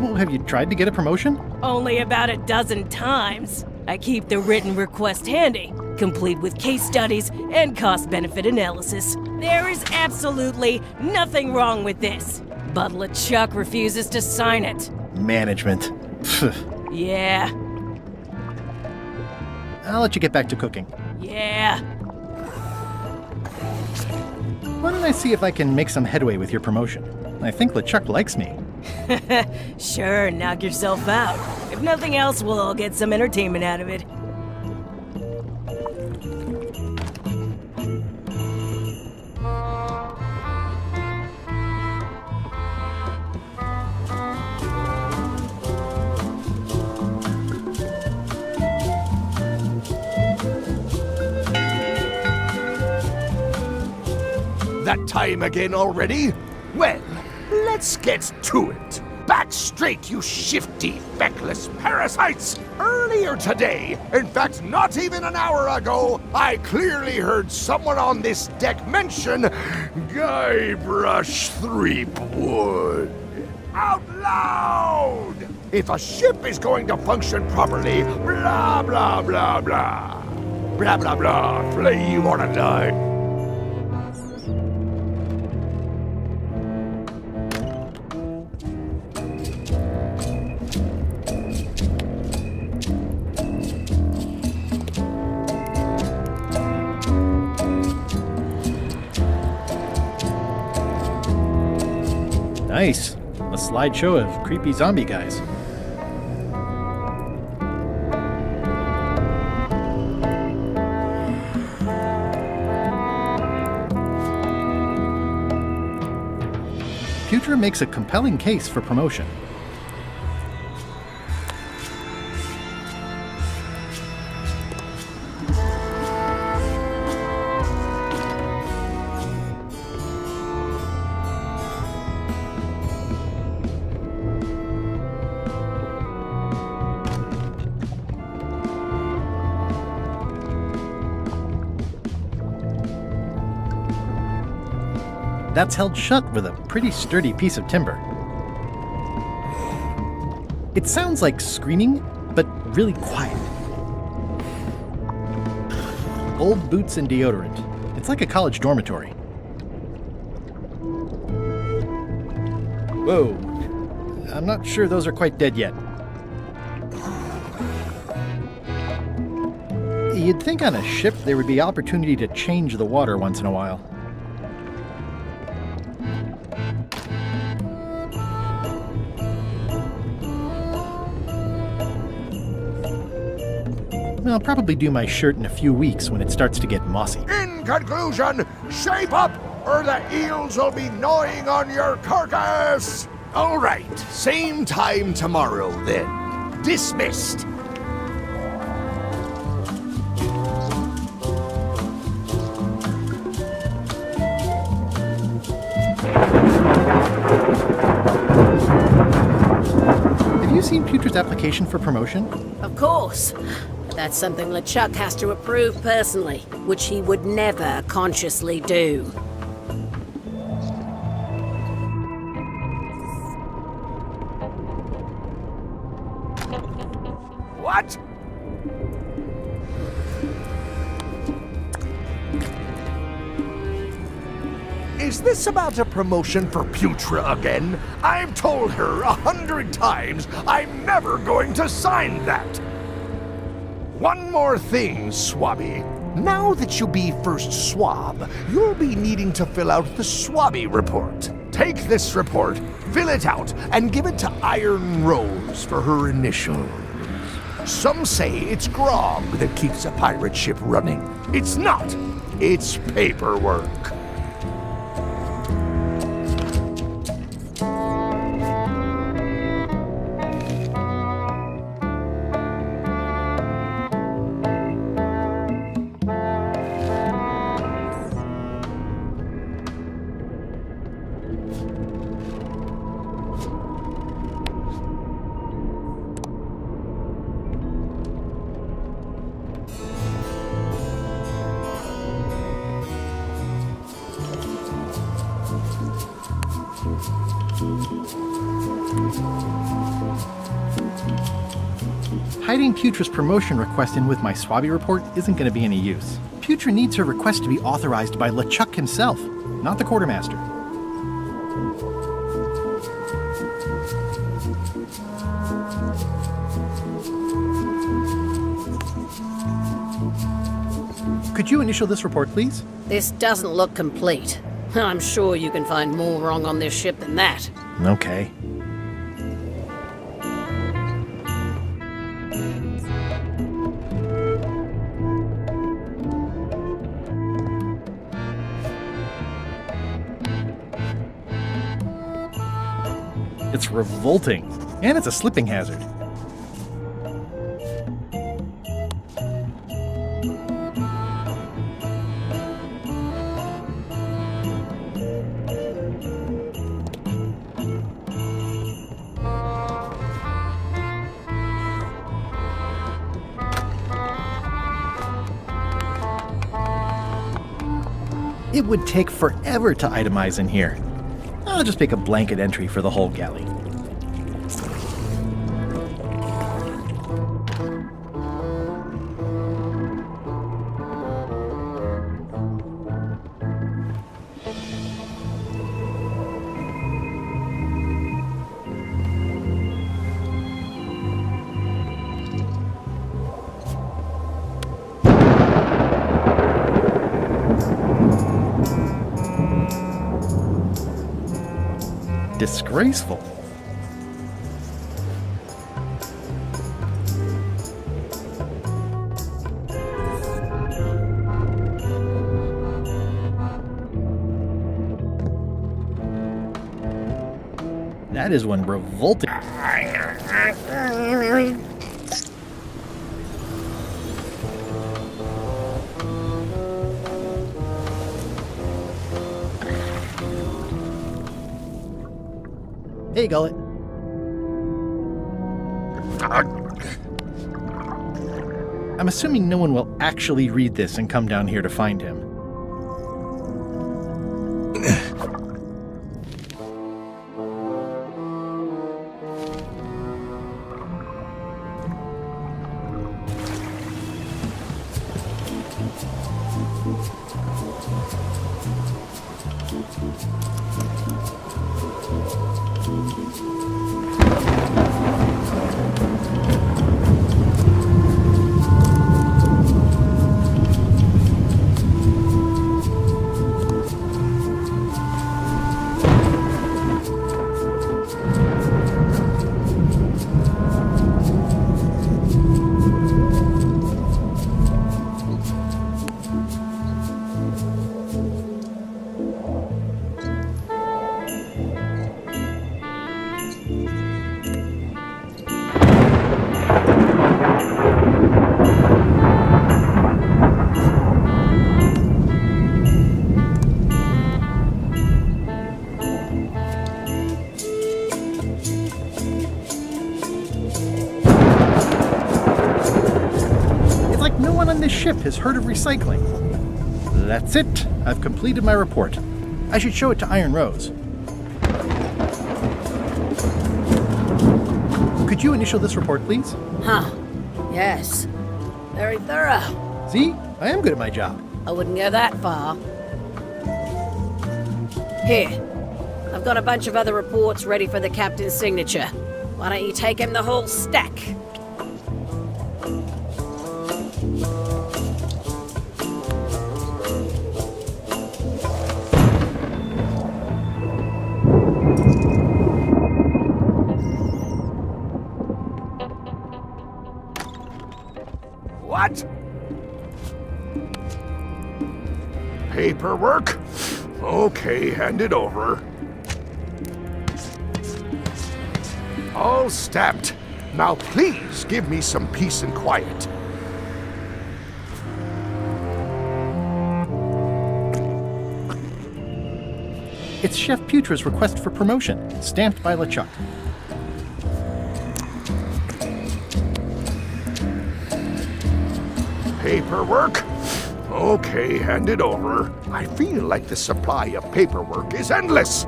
S1: Well, have you tried to get a promotion?
S14: Only about a dozen times. I keep the written request handy, complete with case studies and cost-benefit analysis. There is absolutely nothing wrong with this, but LeChuck refuses to sign it.
S1: Management.
S14: Yeah.
S1: I'll let you get back to cooking.
S14: Yeah.
S1: Why don't I see if I can make some headway with your promotion? I think LeChuck likes me.
S14: Sure, knock yourself out. If nothing else, we'll all get some entertainment out of it.
S15: That time again already? Well, let's get to it. Back straight, you shifty, feckless parasites! Earlier today, in fact, not even an hour ago, I clearly heard someone on this deck mention Guybrush Threepwood. Out loud! If a ship is going to function properly, blah, blah, blah, blah. Blah, blah, blah, flay you or die.
S1: Nice. A slideshow of creepy zombie guys. Putra makes a compelling case for promotion. That's held shut with a pretty sturdy piece of timber. It sounds like screaming, but really quiet. Old boots and deodorant. It's like a college dormitory. Whoa. I'm not sure those are quite dead yet. You'd think on a ship there would be opportunity to change the water once in a while. I'll probably do my shirt in a few weeks when it starts to get mossy.
S15: In conclusion, shape up or the eels will be gnawing on your carcass! All right, same time tomorrow then. Dismissed.
S1: Have you seen Putra's application for promotion?
S7: Of course. That's something LeChuck has to approve personally, which he would never consciously do.
S15: What? Is this about a promotion for Putra again? I've told her 100 times I'm never going to sign that. One more thing, Swabby. Now that you'll be first swab, you'll be needing to fill out the Swabby report. Take this report, fill it out, and give it to Iron Rose for her initials. Some say it's grog that keeps a pirate ship running. It's not. It's paperwork.
S1: Hiding Putra's promotion request in with my Swabby report isn't going to be any use. Putra needs her request to be authorized by LeChuck himself, not the quartermaster. Could you initial this report, please?
S7: This doesn't look complete. I'm sure you can find more wrong on this ship than that.
S1: Okay. It's revolting, and it's a slipping hazard. It would take forever to itemize in here. I'll just make a blanket entry for the whole galley. Disgraceful. That is one revolting. Hey, Gullet. I'm assuming no one will actually read this and come down here to find him. This ship has heard of recycling. That's it. I've completed my report. I should show it to Iron Rose. Could you initial this report, please?
S7: Huh. Yes. Very thorough.
S1: See? I am good at my job.
S7: I wouldn't go that far. Here. I've got a bunch of other reports ready for the captain's signature. Why don't you take him the whole stack?
S15: What? Paperwork? Okay, hand it over. All stamped. Now please give me some peace and quiet.
S1: It's Chef Putra's request for promotion, stamped by LeChuck.
S15: Paperwork? Okay, hand it over. I feel like the supply of paperwork is endless.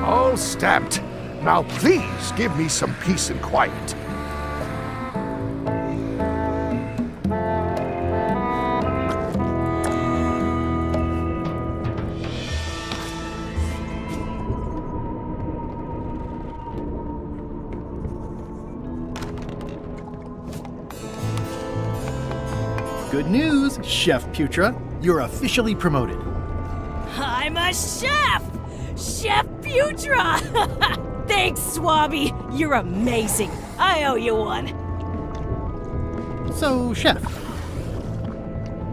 S15: All stamped. Now please give me some peace and quiet.
S1: Good news, Chef Putra. You're officially promoted.
S14: I'm a chef! Chef Putra! Thanks, Swabby. You're amazing. I owe you one.
S1: So, Chef,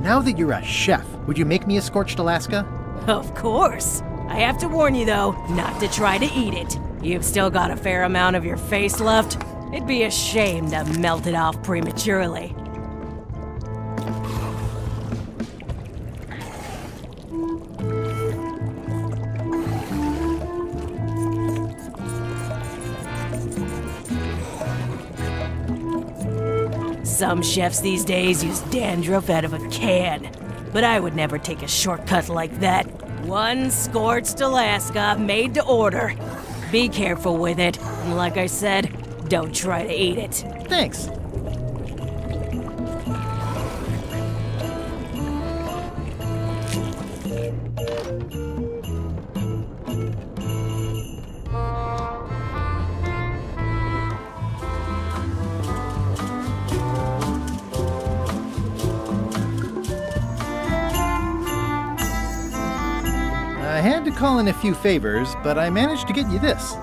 S1: now that you're a chef, would you make me a scorched Alaska?
S14: Of course. I have to warn you, though, not to try to eat it. You've still got a fair amount of your face left. It'd be a shame to melt it off prematurely. Some chefs these days use dandruff out of a can, but I would never take a shortcut like that. One scorched Alaska, made to order. Be careful with it, and like I said, don't try to eat it.
S1: Thanks. I had to call in a few favors, but I managed to get you this.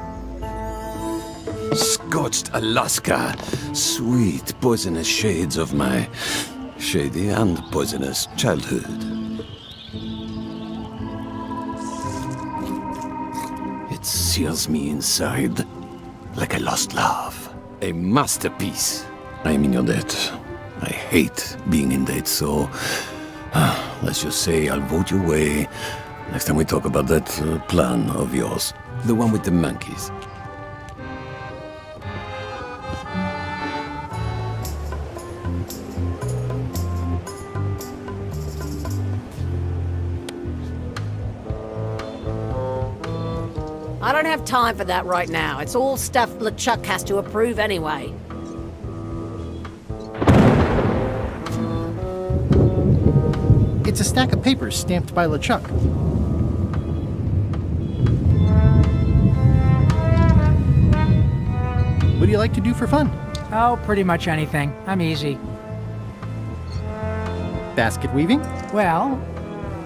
S17: Scorched Alaska. Sweet, poisonous shades of my shady and poisonous childhood. It sears me inside like a lost love. A masterpiece. I'm in your debt. I hate being in debt, so let's just say I'll vote your way next time we talk about that plan of yours. The one with the monkeys.
S7: I don't have time for that right now. It's all stuff LeChuck has to approve anyway.
S1: It's It's a stack of papers stamped by LeChuck. What do you like to do for fun?
S16: Oh, pretty much anything. I'm easy.
S1: Basket weaving?
S16: Well,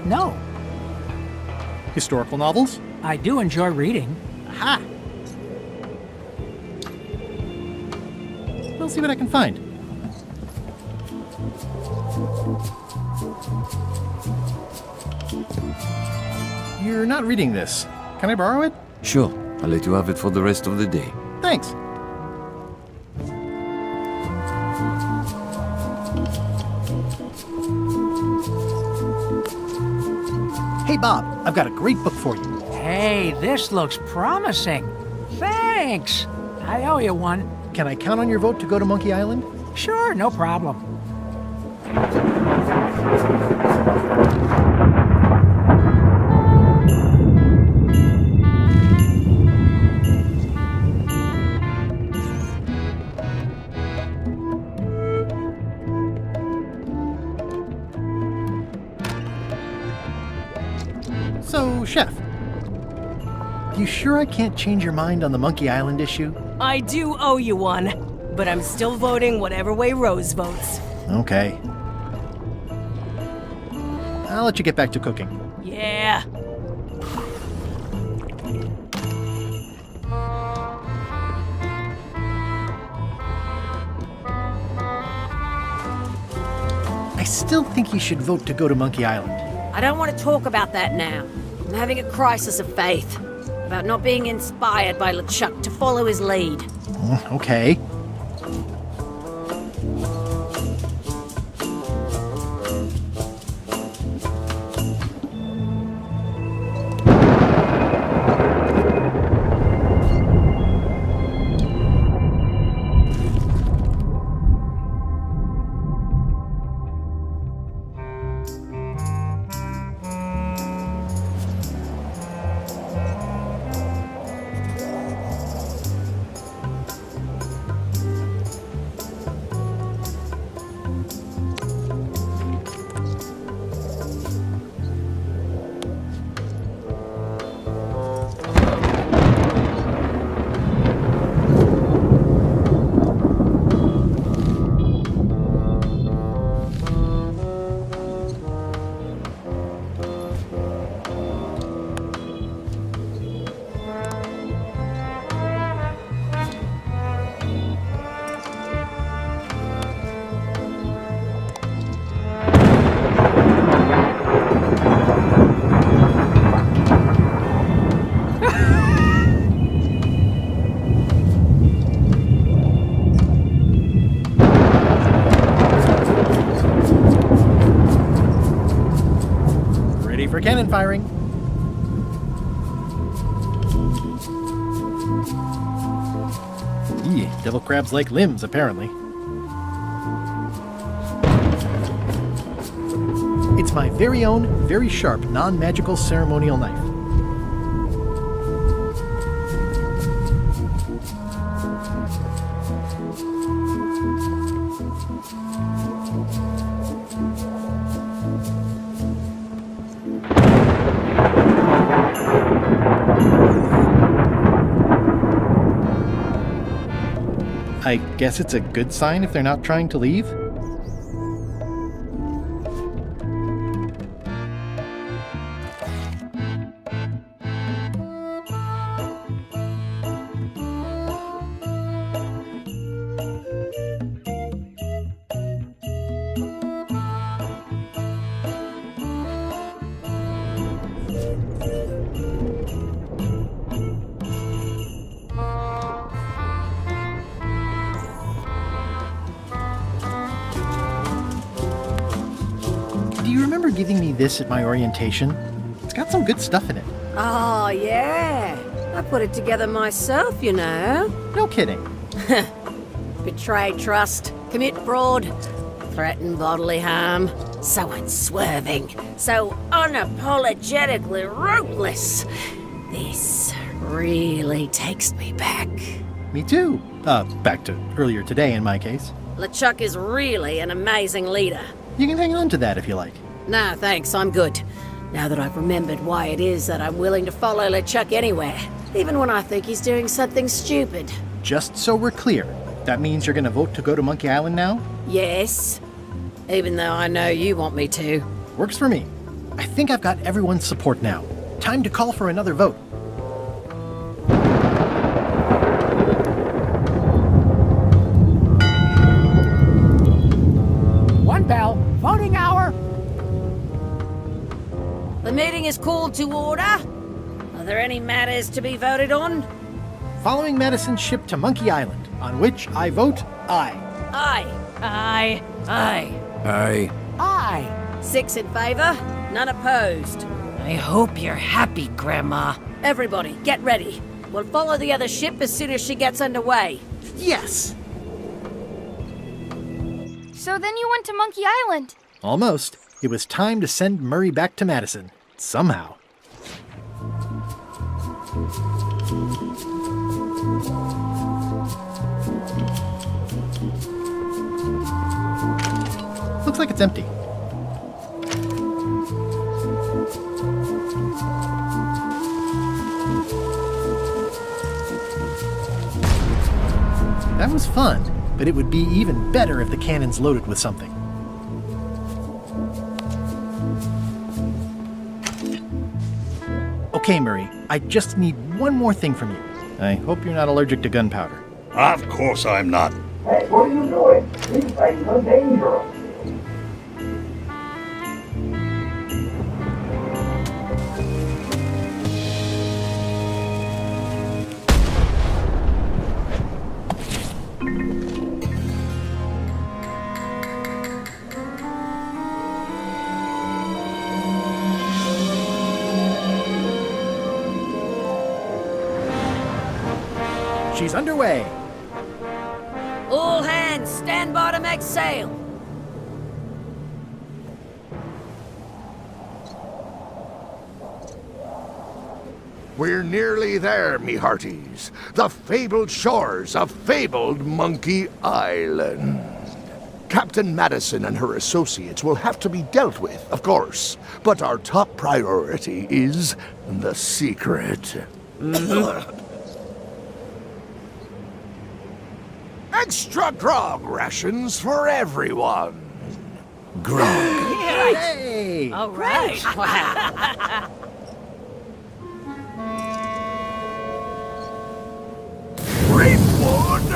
S16: no.
S1: Historical novels?
S16: I do enjoy reading.
S1: Aha! I'll see what I can find. You're not reading this. Can I borrow it?
S17: Sure, I'll let you have it for the rest of the day.
S1: Thanks. Hey, Bob, I've got a great book for you.
S16: Hey, this looks promising. Thanks. I owe you one.
S1: Can I count on your vote to go to Monkey Island?
S16: Sure, no problem.
S1: So, Chef, you sure I can't change your mind on the Monkey Island issue?
S14: I do owe you one, but I'm still voting whatever way Rose votes.
S1: Okay. I'll let you get back to cooking.
S14: Yeah.
S1: I still think you should vote to go to Monkey Island.
S7: I don't want to talk about that now. I'm having a crisis of faith about not being inspired by LeChuck to follow his lead.
S1: Okay. For cannon firing. Devil crabs like limbs, apparently. It's my very own, very sharp, non-magical ceremonial knife. I guess it's a good sign if they're not trying to leave? Do you remember giving me this at my orientation? It's got some good stuff in it.
S7: Oh, yeah. I put it together myself, you know.
S1: No kidding.
S7: Betray trust, commit fraud, threaten bodily harm. So unswerving, so unapologetically ruthless. This really takes me back.
S1: Me too. Back to earlier today in my case.
S7: LeChuck is really an amazing leader.
S1: You can hang on to that if you like.
S7: Nah, thanks, I'm good. Now that I've remembered why it is that I'm willing to follow LeChuck anywhere, even when I think he's doing something stupid.
S1: Just so we're clear, that means you're gonna vote to go to Monkey Island now?
S7: Yes. Even though I know you want me to.
S1: Works for me. I think I've got everyone's support now. Time to call for another vote.
S16: One bell. Voting hour.
S7: The meeting is called to order. Are there any matters to be voted on?
S1: Following Madison's ship to Monkey Island, on which I vote aye.
S7: Aye.
S14: Aye.
S6: Aye.
S17: Aye.
S16: Aye.
S7: 6 in favor, none opposed.
S6: I hope you're happy, Grandma.
S7: Everybody, get ready. We'll follow the other ship as soon as she gets underway.
S1: Yes!
S11: So then you went to Monkey Island.
S1: Almost. It was time to send Murray back to Madison. Somehow. Looks like it's empty. That was fun, but it would be even better if the cannon's loaded with something. Okay, Murray, I just need one more thing from you. I hope you're not allergic to gunpowder.
S13: Of course I'm not.
S15: Hey, what are you doing? These things are dangerous.
S1: She's underway.
S7: All hands, stand by to make sail.
S15: We're nearly there, me hearties. The fabled shores of fabled Monkey Island. Captain Madison and her associates will have to be dealt with, of course. But our top priority is the secret. Extra grog rations for everyone.
S17: Grog.
S1: Hey!
S14: All right.
S15: Greenwood!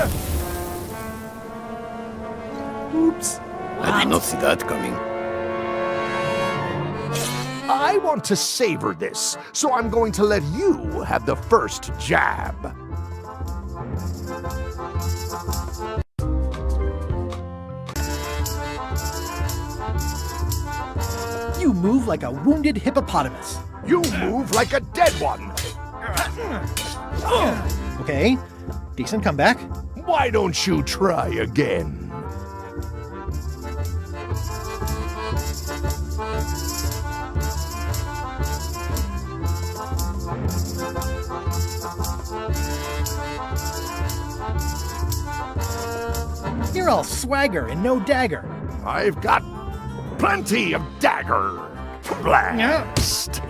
S1: Oops.
S17: I did not see that coming.
S15: I want to savor this, so I'm going to let you have the first jab.
S1: You move like a wounded hippopotamus.
S15: You move like a dead one.
S1: Okay, decent comeback.
S15: Why don't you try again?
S1: You're all swagger and no dagger.
S15: I've got plenty of dagger. Blast!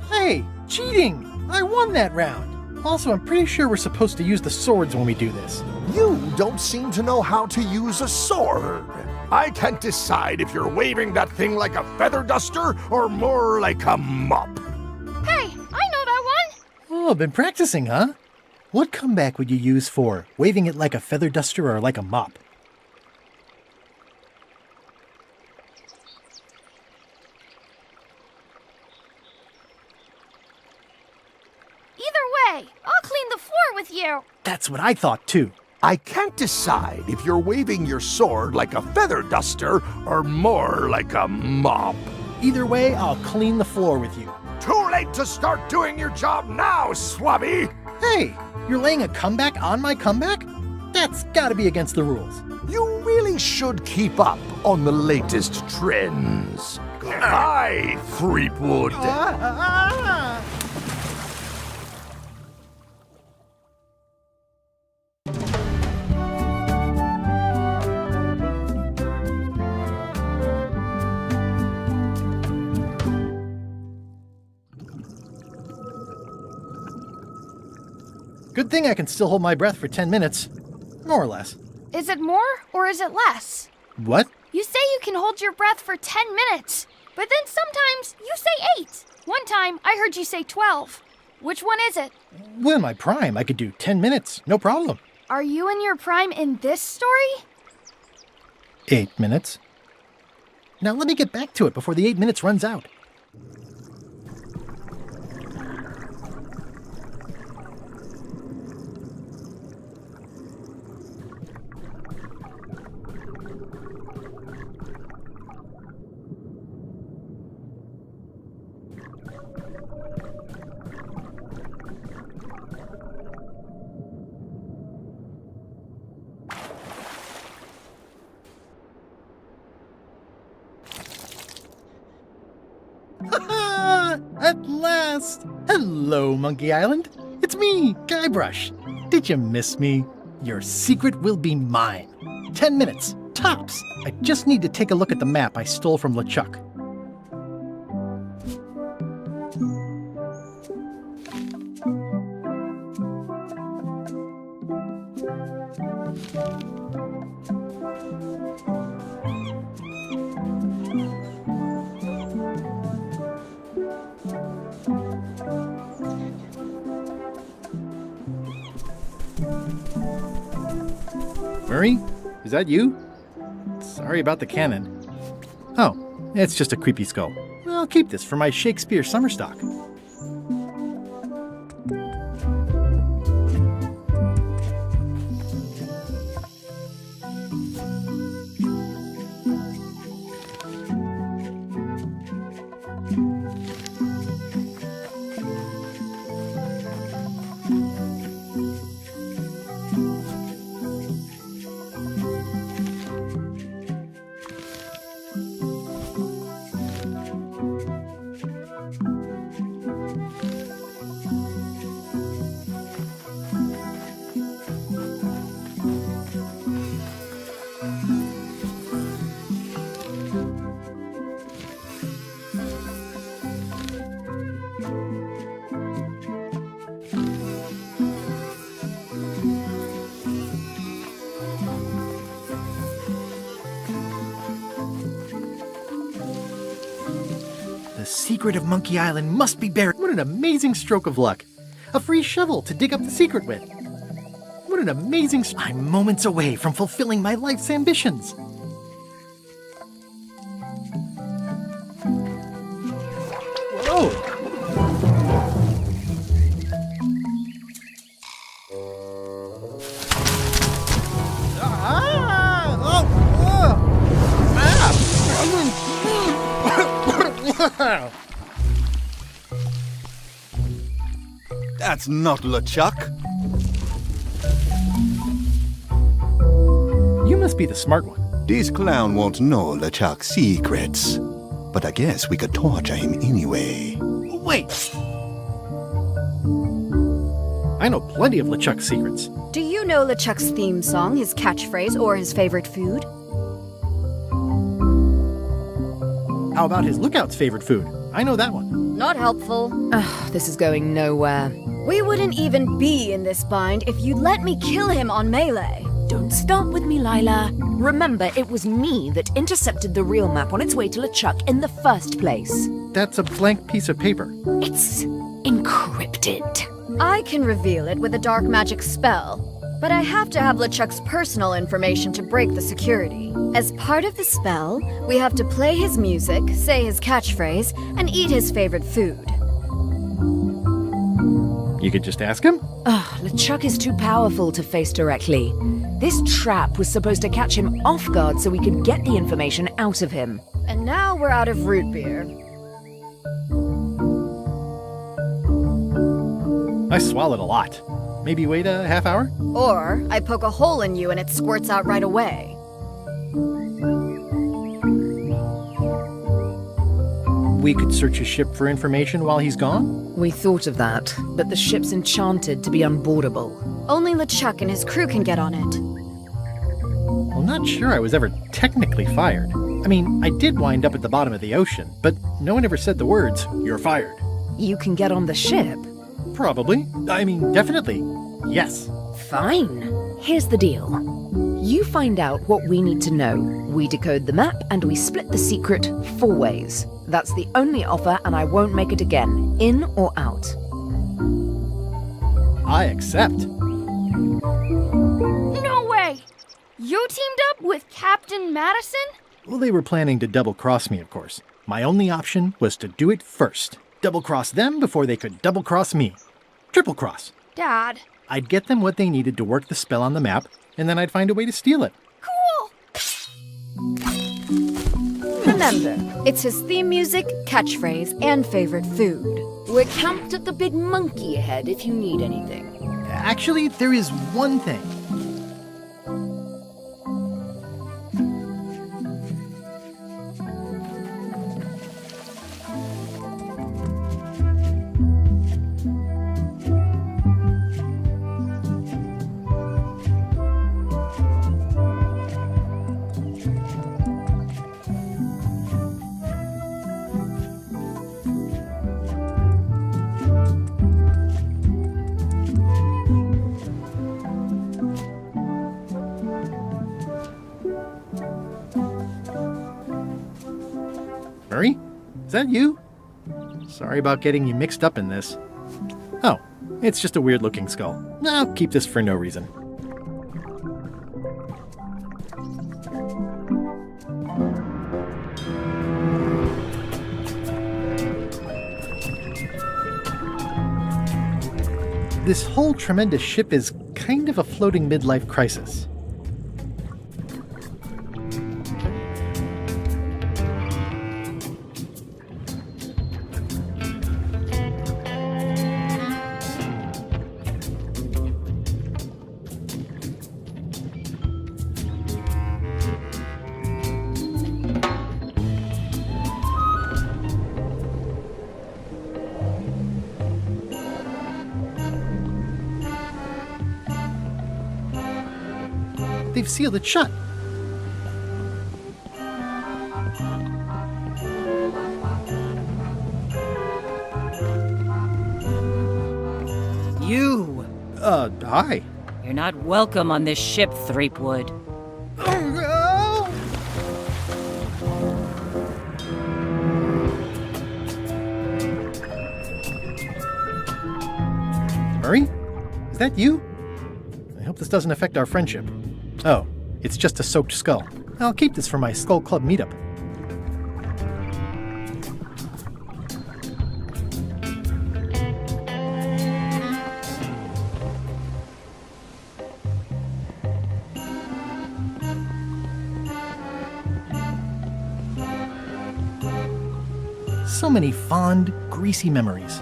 S1: Hey, cheating! I won that round. Also, I'm pretty sure we're supposed to use the swords when we do this.
S15: You don't seem to know how to use a sword. I can't decide if you're waving that thing like a feather duster or more like a mop.
S11: Hey, I know that one.
S1: Oh, been practicing, huh? What comeback would you use for waving it like a feather duster or like a mop?
S11: Either way, I'll clean the floor with you.
S1: That's what I thought, too.
S15: I can't decide if you're waving your sword like a feather duster or more like a mop.
S1: Either way, I'll clean the floor with you.
S15: Too late to start doing your job now, Swabby!
S1: Hey, you're laying a comeback on my comeback? That's gotta be against the rules.
S15: You really should keep up on the latest trends. Aye, Threepwood.
S1: Good thing I can still hold my breath for 10 minutes. More or less.
S11: Is it more or is it less?
S1: What?
S11: You say you can hold your breath for 10 minutes, but then sometimes you say 8. One time I heard you say 12. Which one is it?
S1: Well, in my prime, I could do 10 minutes, no problem.
S11: Are you in your prime in this story?
S1: 8 minutes. Now let me get back to it before the 8 minutes runs out. At last! Hello, Monkey Island. It's me, Guybrush. Did you miss me? Your secret will be mine. 10 minutes, tops. I just need to take a look at the map I stole from LeChuck. Murray? Is that you? Sorry about the cannon. Oh, it's just a creepy skull. I'll keep this for my Shakespeare summer stock. The secret of Monkey Island must be buried. What an amazing stroke of luck. A free shovel to dig up the secret with. What an amazing... I'm moments away from fulfilling my life's ambitions. Whoa!
S9: That's not LeChuck.
S1: You must be the smart one.
S9: This clown won't know LeChuck's secrets. But I guess we could torture him anyway.
S1: Wait! I know plenty of LeChuck's secrets.
S8: Do you know LeChuck's theme song, his catchphrase, or his favorite food?
S1: How about his lookout's favorite food? I know that one.
S8: Not helpful.
S4: This is going nowhere.
S8: We wouldn't even be in this bind if you'd let me kill him on melee.
S10: Don't start with me, Lila. Remember, it was me that intercepted the real map on its way to LeChuck in the first place.
S1: That's a blank piece of paper.
S10: It's encrypted.
S8: I can reveal it with a dark magic spell, but I have to have LeChuck's personal information to break the security. As part of the spell, we have to play his music, say his catchphrase, and eat his favorite food.
S1: You could just ask him?
S10: LeChuck is too powerful to face directly. This trap was supposed to catch him off guard so we could get the information out of him.
S8: And now we're out of root beer.
S1: I swallowed a lot. Maybe wait a half hour?
S8: Or I poke a hole in you and it squirts out right away.
S1: We could search his ship for information while he's gone?
S4: We thought of that, but the ship's enchanted to be unboardable.
S8: Only LeChuck and his crew can get on it.
S1: Well, not sure I was ever technically fired. I mean, I did wind up at the bottom of the ocean, but no one ever said the words, "You're fired."
S4: You can get on the ship?
S1: Probably. I mean, definitely. Yes.
S10: Fine. Here's the deal. You find out what we need to know. We decode the map and we split the secret 4 ways. That's the only offer and I won't make it again, in or out.
S1: I accept.
S11: No way! You teamed up with Captain Madison?
S1: Well, they were planning to double-cross me, of course. My only option was to do it first. Double-cross them before they could double-cross me. Triple-cross.
S11: Dad.
S1: I'd get them what they needed to work the spell on the map, and then I'd find a way to steal it.
S11: Cool!
S8: Remember, it's his theme music, catchphrase, and favorite food. We're camped at the Big Monkey Head if you need anything.
S1: Actually, there is one thing. Murray? Is that you? Sorry about getting you mixed up in this. Oh, it's just a weird-looking skull. I'll keep this for no reason. This whole tremendous ship is kind of a floating midlife crisis. They've sealed it shut.
S6: You!
S1: Hi.
S6: You're not welcome on this ship, Threepwood.
S1: Murray? Is that you? I hope this doesn't affect our friendship. Oh, it's just a soaked skull. I'll keep this for my Skull Club meetup. So many fond, greasy memories.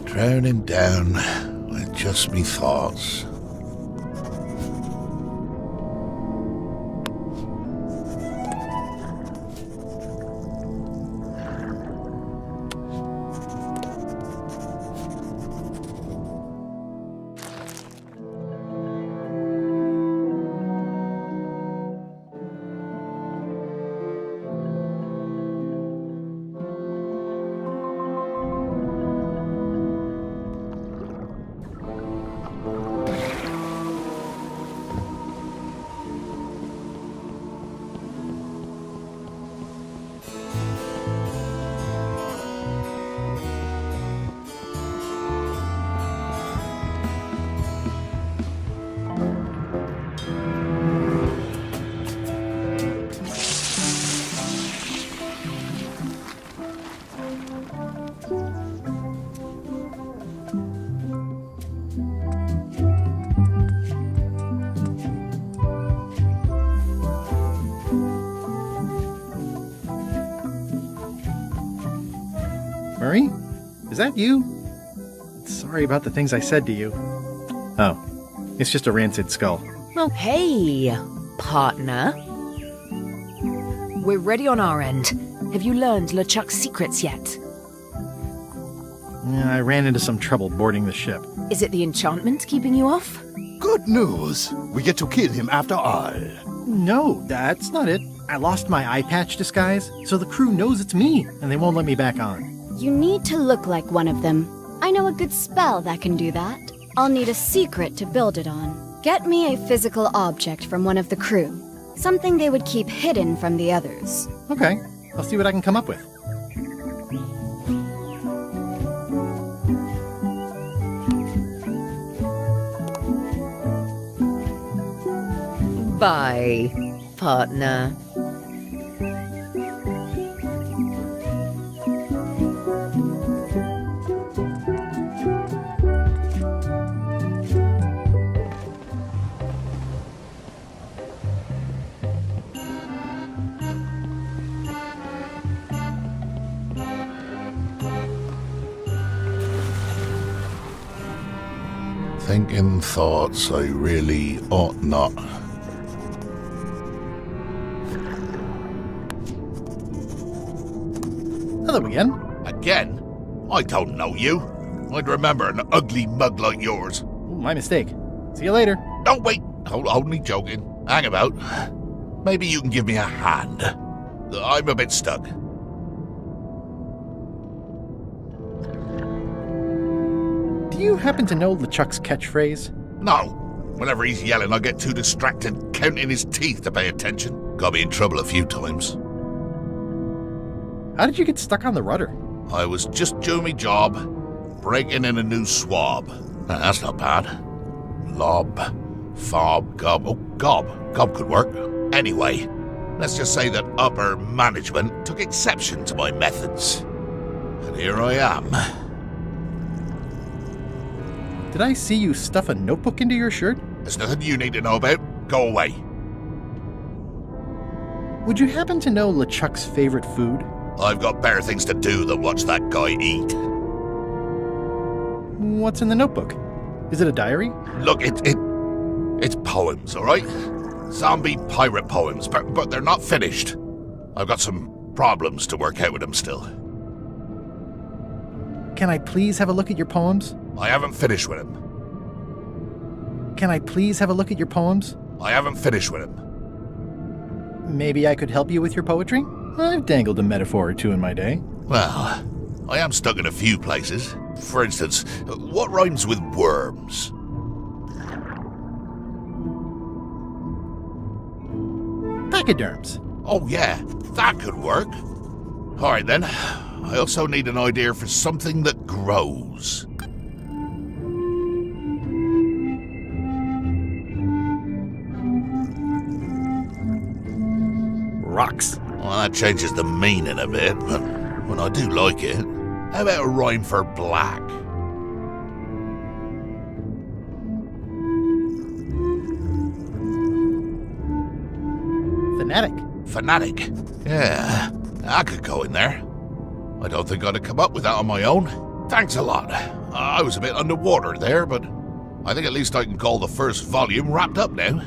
S12: Drowning down with just me thoughts. Murray? Is that you? Sorry about the things I said to you. Oh, it's just a rancid skull.
S10: Well, hey, partner. We're ready on our end. Have you learned LeChuck's secrets yet?
S1: I ran into some trouble boarding the ship.
S10: Is it the enchantment keeping you off?
S9: Good news. We get to kill him after all.
S1: No, that's not it. I lost my eye patch disguise, so the crew knows it's me, and they won't let me back on.
S8: You need to look like one of them. I know a good spell that can do that. I'll need a secret to build it on. Get me a physical object from one of the crew. Something they would keep hidden from the others.
S1: Okay, I'll see what I can come up with.
S10: Bye, partner.
S12: Thinking thoughts I really ought not.
S1: Hello again.
S12: Again? I don't know you. I'd remember an ugly mug like yours.
S1: Ooh, my mistake. See you later.
S12: No, wait. Only joking. Hang about. Maybe you can give me a hand. I'm a bit stuck.
S1: Do you happen to know LeChuck's catchphrase?
S12: No. Whenever he's yelling, I get too distracted counting his teeth to pay attention. Got me in trouble a few times.
S1: How did you get stuck on the rudder?
S12: I was just doing my job, breaking in a new swab. That's not bad. Lob, fob, gob. Oh, gob. Gob could work. Anyway, let's just say that upper management took exception to my methods. And here I am.
S1: Did I see you stuff a notebook into your shirt?
S12: There's nothing you need to know about. Go away.
S1: Would you happen to know LeChuck's favorite food?
S12: I've got better things to do than watch that guy eat.
S1: What's in the notebook? Is it a diary?
S12: Look, it's poems, all right? Zombie pirate poems, but they're not finished. I've got some problems to work out with them still.
S1: Can I please have a look at your poems?
S12: I haven't finished with them.
S1: Can I please have a look at your poems?
S12: I haven't finished with them.
S1: Maybe I could help you with your poetry? I've dangled a metaphor or two in my day.
S12: Well, I am stuck in a few places. For instance, what rhymes with worms?
S1: Pachyderms.
S12: Oh yeah, that could work. All right then. I also need an idea for something that grows.
S1: Rocks.
S12: Well, that changes the meaning a bit, but I do like it. How about a rhyme for black?
S1: Fanatic.
S12: Fanatic. Yeah, I could go in there. I don't think I'd have come up with that on my own. Thanks a lot. I was a bit underwater there, but I think at least I can call the first volume wrapped up now.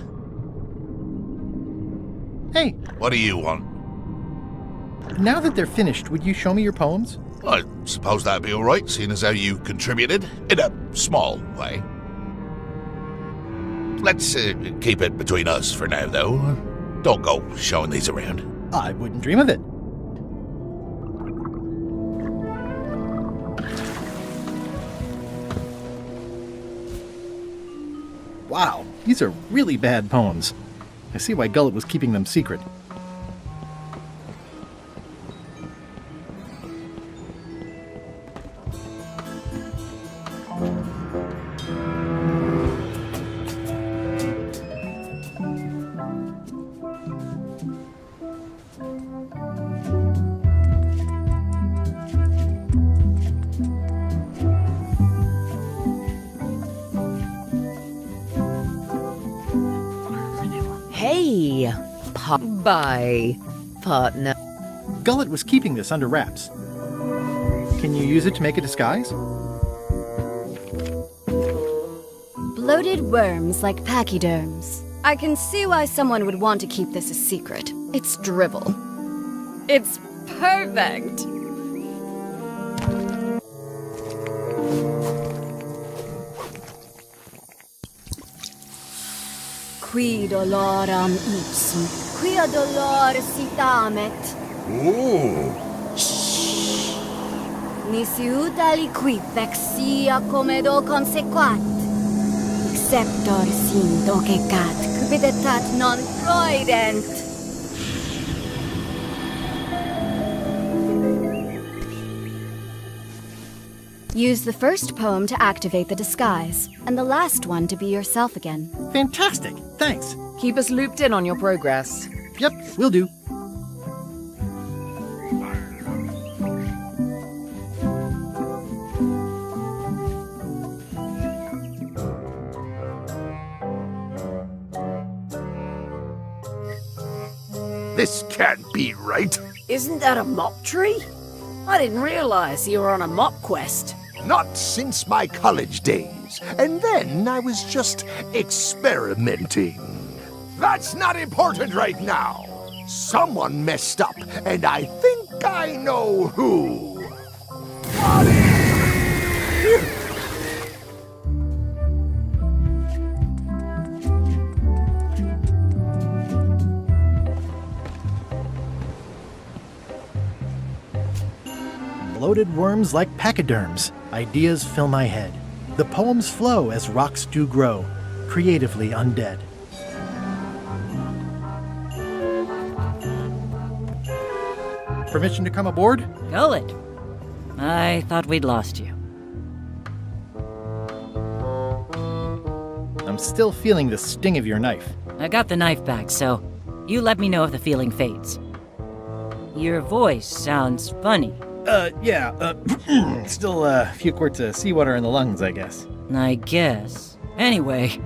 S1: Hey.
S12: What do you want?
S1: Now that they're finished, would you show me your poems?
S12: I suppose that'd be all right, seeing as how you contributed, in a small way. Let's keep it between us for now, though. Don't go showing these around.
S1: I wouldn't dream of it. Wow, these are really bad poems. I see why Gullet was keeping them secret.
S10: Hey, bye, partner.
S1: Gullet was keeping this under wraps. Can you use it to make a disguise?
S8: Bloated worms like pachyderms. I can see why someone would want to keep this a secret. It's drivel. It's perfect! qui doloram ipsum, quia dolor sitamet.
S15: Ooh.
S8: Nisi ut aliquid vexia comedo consequat. Exceptor sin docecat, cupiditat non proident. Use the first poem to activate the disguise, and the last one to be yourself again.
S1: Fantastic! Thanks.
S10: Keep us looped in on your progress.
S1: Yep, will do.
S15: This can't be right.
S7: Isn't that a mop tree? I didn't realize you were on a mop quest.
S15: Not since my college days. And then I was just experimenting. That's not important right now. Someone messed up, and I think I know who.
S1: Bloated worms like pachyderms. Ideas fill my head. The poems flow as rocks do grow, creatively undead. Permission to come aboard?
S6: Gullet. I thought we'd lost you.
S1: I'm still feeling the sting of your knife.
S6: I got the knife back, so you let me know if the feeling fades. Your voice sounds funny.
S1: Still a few quarts of seawater in the lungs, I guess.
S6: I guess. Anyway,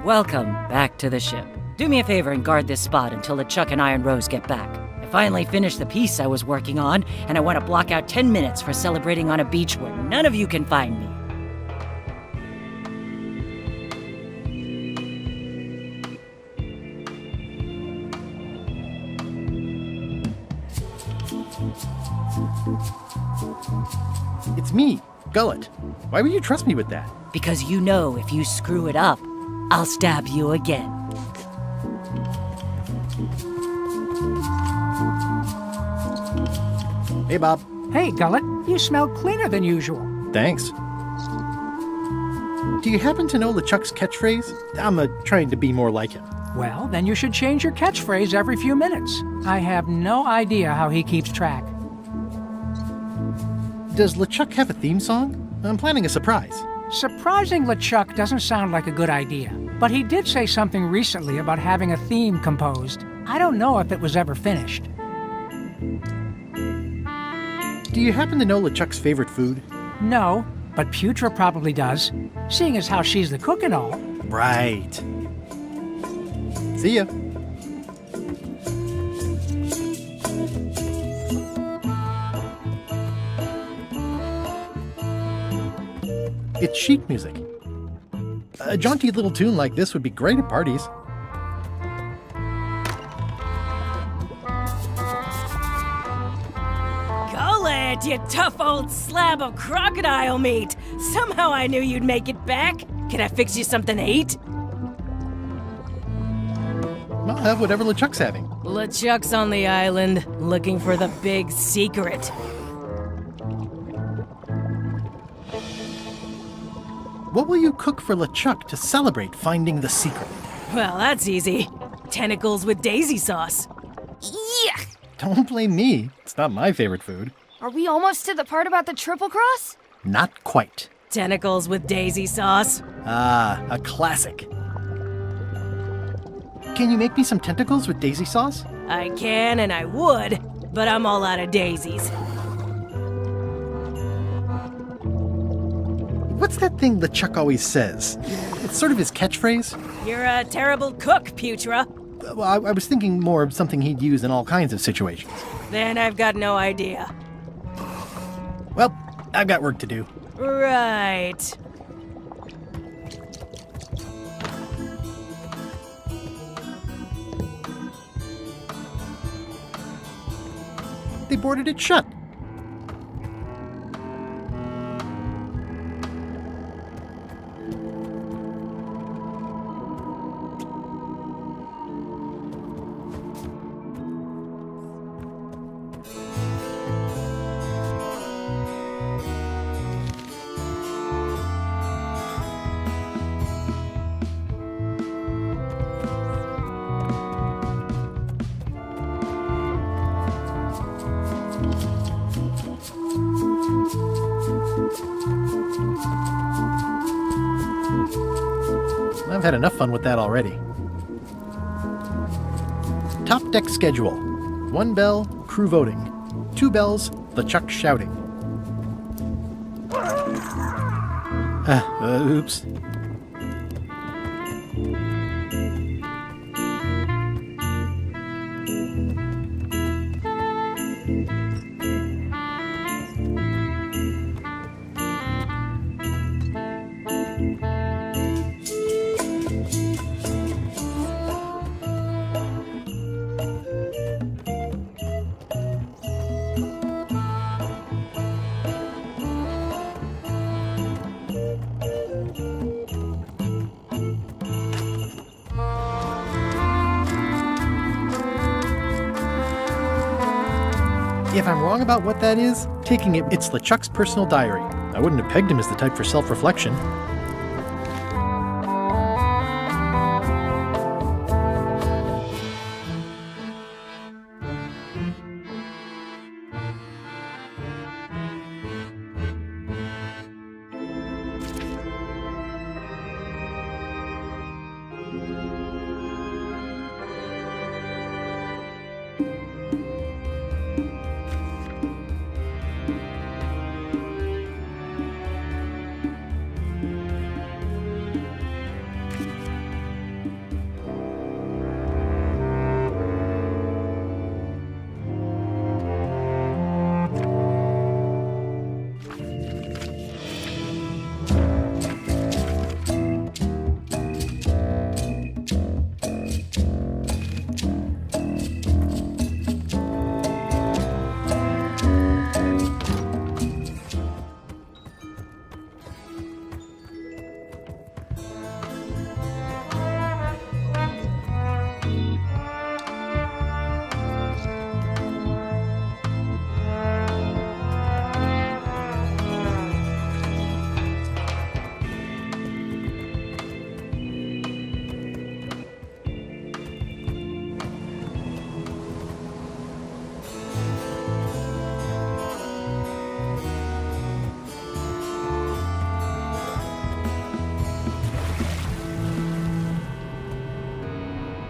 S6: welcome back to the ship. Do me a favor and guard this spot until LeChuck and Iron Rose get back. I finally finished the piece I was working on, and I want to block out 10 minutes for celebrating on a beach where none of you can find me.
S1: It's me, Gullet. Why would you trust me with that?
S6: Because you know if you screw it up, I'll stab you again.
S1: Hey, Bob.
S16: Hey, Gullet, you smell cleaner than usual.
S1: Thanks. Do you happen to know LeChuck's catchphrase? I'm trying to be more like him.
S16: Well, then you should change your catchphrase every few minutes. I have no idea how he keeps track.
S1: Does LeChuck have a theme song? I'm planning a surprise.
S16: Surprising LeChuck doesn't sound like a good idea, but he did say something recently about having a theme composed. I don't know if it was ever finished.
S1: Do you happen to know LeChuck's favorite food?
S16: No, but Putra probably does, seeing as how she's the cook and all.
S1: Right. See ya. It's sheet music. A jaunty little tune like this would be great at parties.
S14: Gullet, you tough old slab of crocodile meat! Somehow I knew you'd make it back. Can I fix you something to eat?
S1: I'll have whatever LeChuck's having.
S14: LeChuck's on the island, looking for the big secret.
S1: What will you cook for LeChuck to celebrate finding the secret?
S14: Well, that's easy. Tentacles with daisy sauce.
S7: Yuck!
S1: Don't blame me. It's not my favorite food.
S11: Are we almost to the part about the triple cross?
S1: Not quite.
S14: Tentacles with daisy sauce.
S1: Ah, a classic. Can you make me some tentacles with daisy sauce?
S14: I can and I would, but I'm all out of daisies.
S1: What's that thing LeChuck always says? It's sort of his catchphrase.
S14: You're a terrible cook, Putra.
S1: Well, I was thinking more of something he'd use in all kinds of situations.
S14: Then I've got no idea.
S1: Well, I've got work to do.
S14: Right.
S1: They boarded it shut. I've had enough fun with that already. Top deck schedule. 1 bell, crew voting. 2 bells, LeChuck shouting. Oops. If I'm wrong about what that is, taking it's LeChuck's personal diary. I wouldn't have pegged him as the type for self-reflection.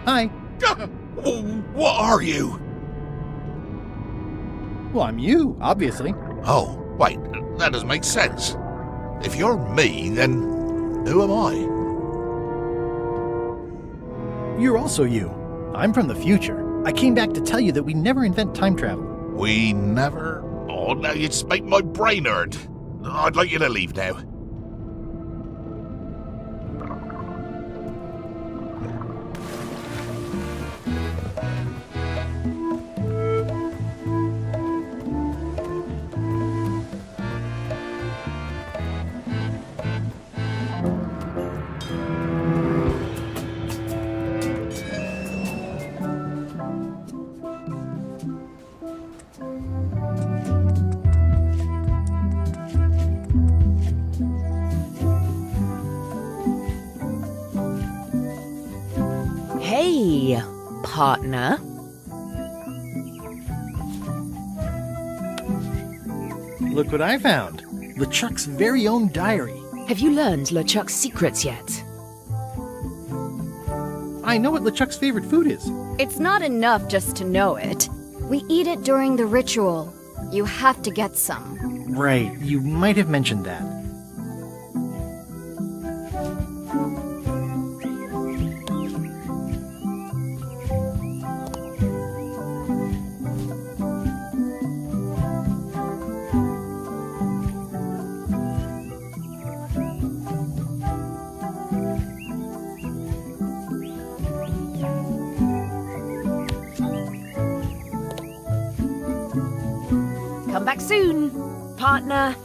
S1: Hi.
S12: What are you?
S1: Well, I'm you, obviously.
S12: Oh, wait, that doesn't make sense. If you're me, then who am I?
S1: You're also you. I'm from the future. I came back to tell you that we never invent time travel.
S12: We never? Oh, now you just make my brain hurt. I'd like you to leave now.
S10: Hey, partner.
S1: Look what I found. LeChuck's very own diary.
S10: Have you learned LeChuck's secrets yet?
S1: I know what LeChuck's favorite food is.
S8: It's not enough just to know it. We eat it during the ritual. You have to get some.
S1: Right, you might have mentioned that.
S10: Come back soon, partner.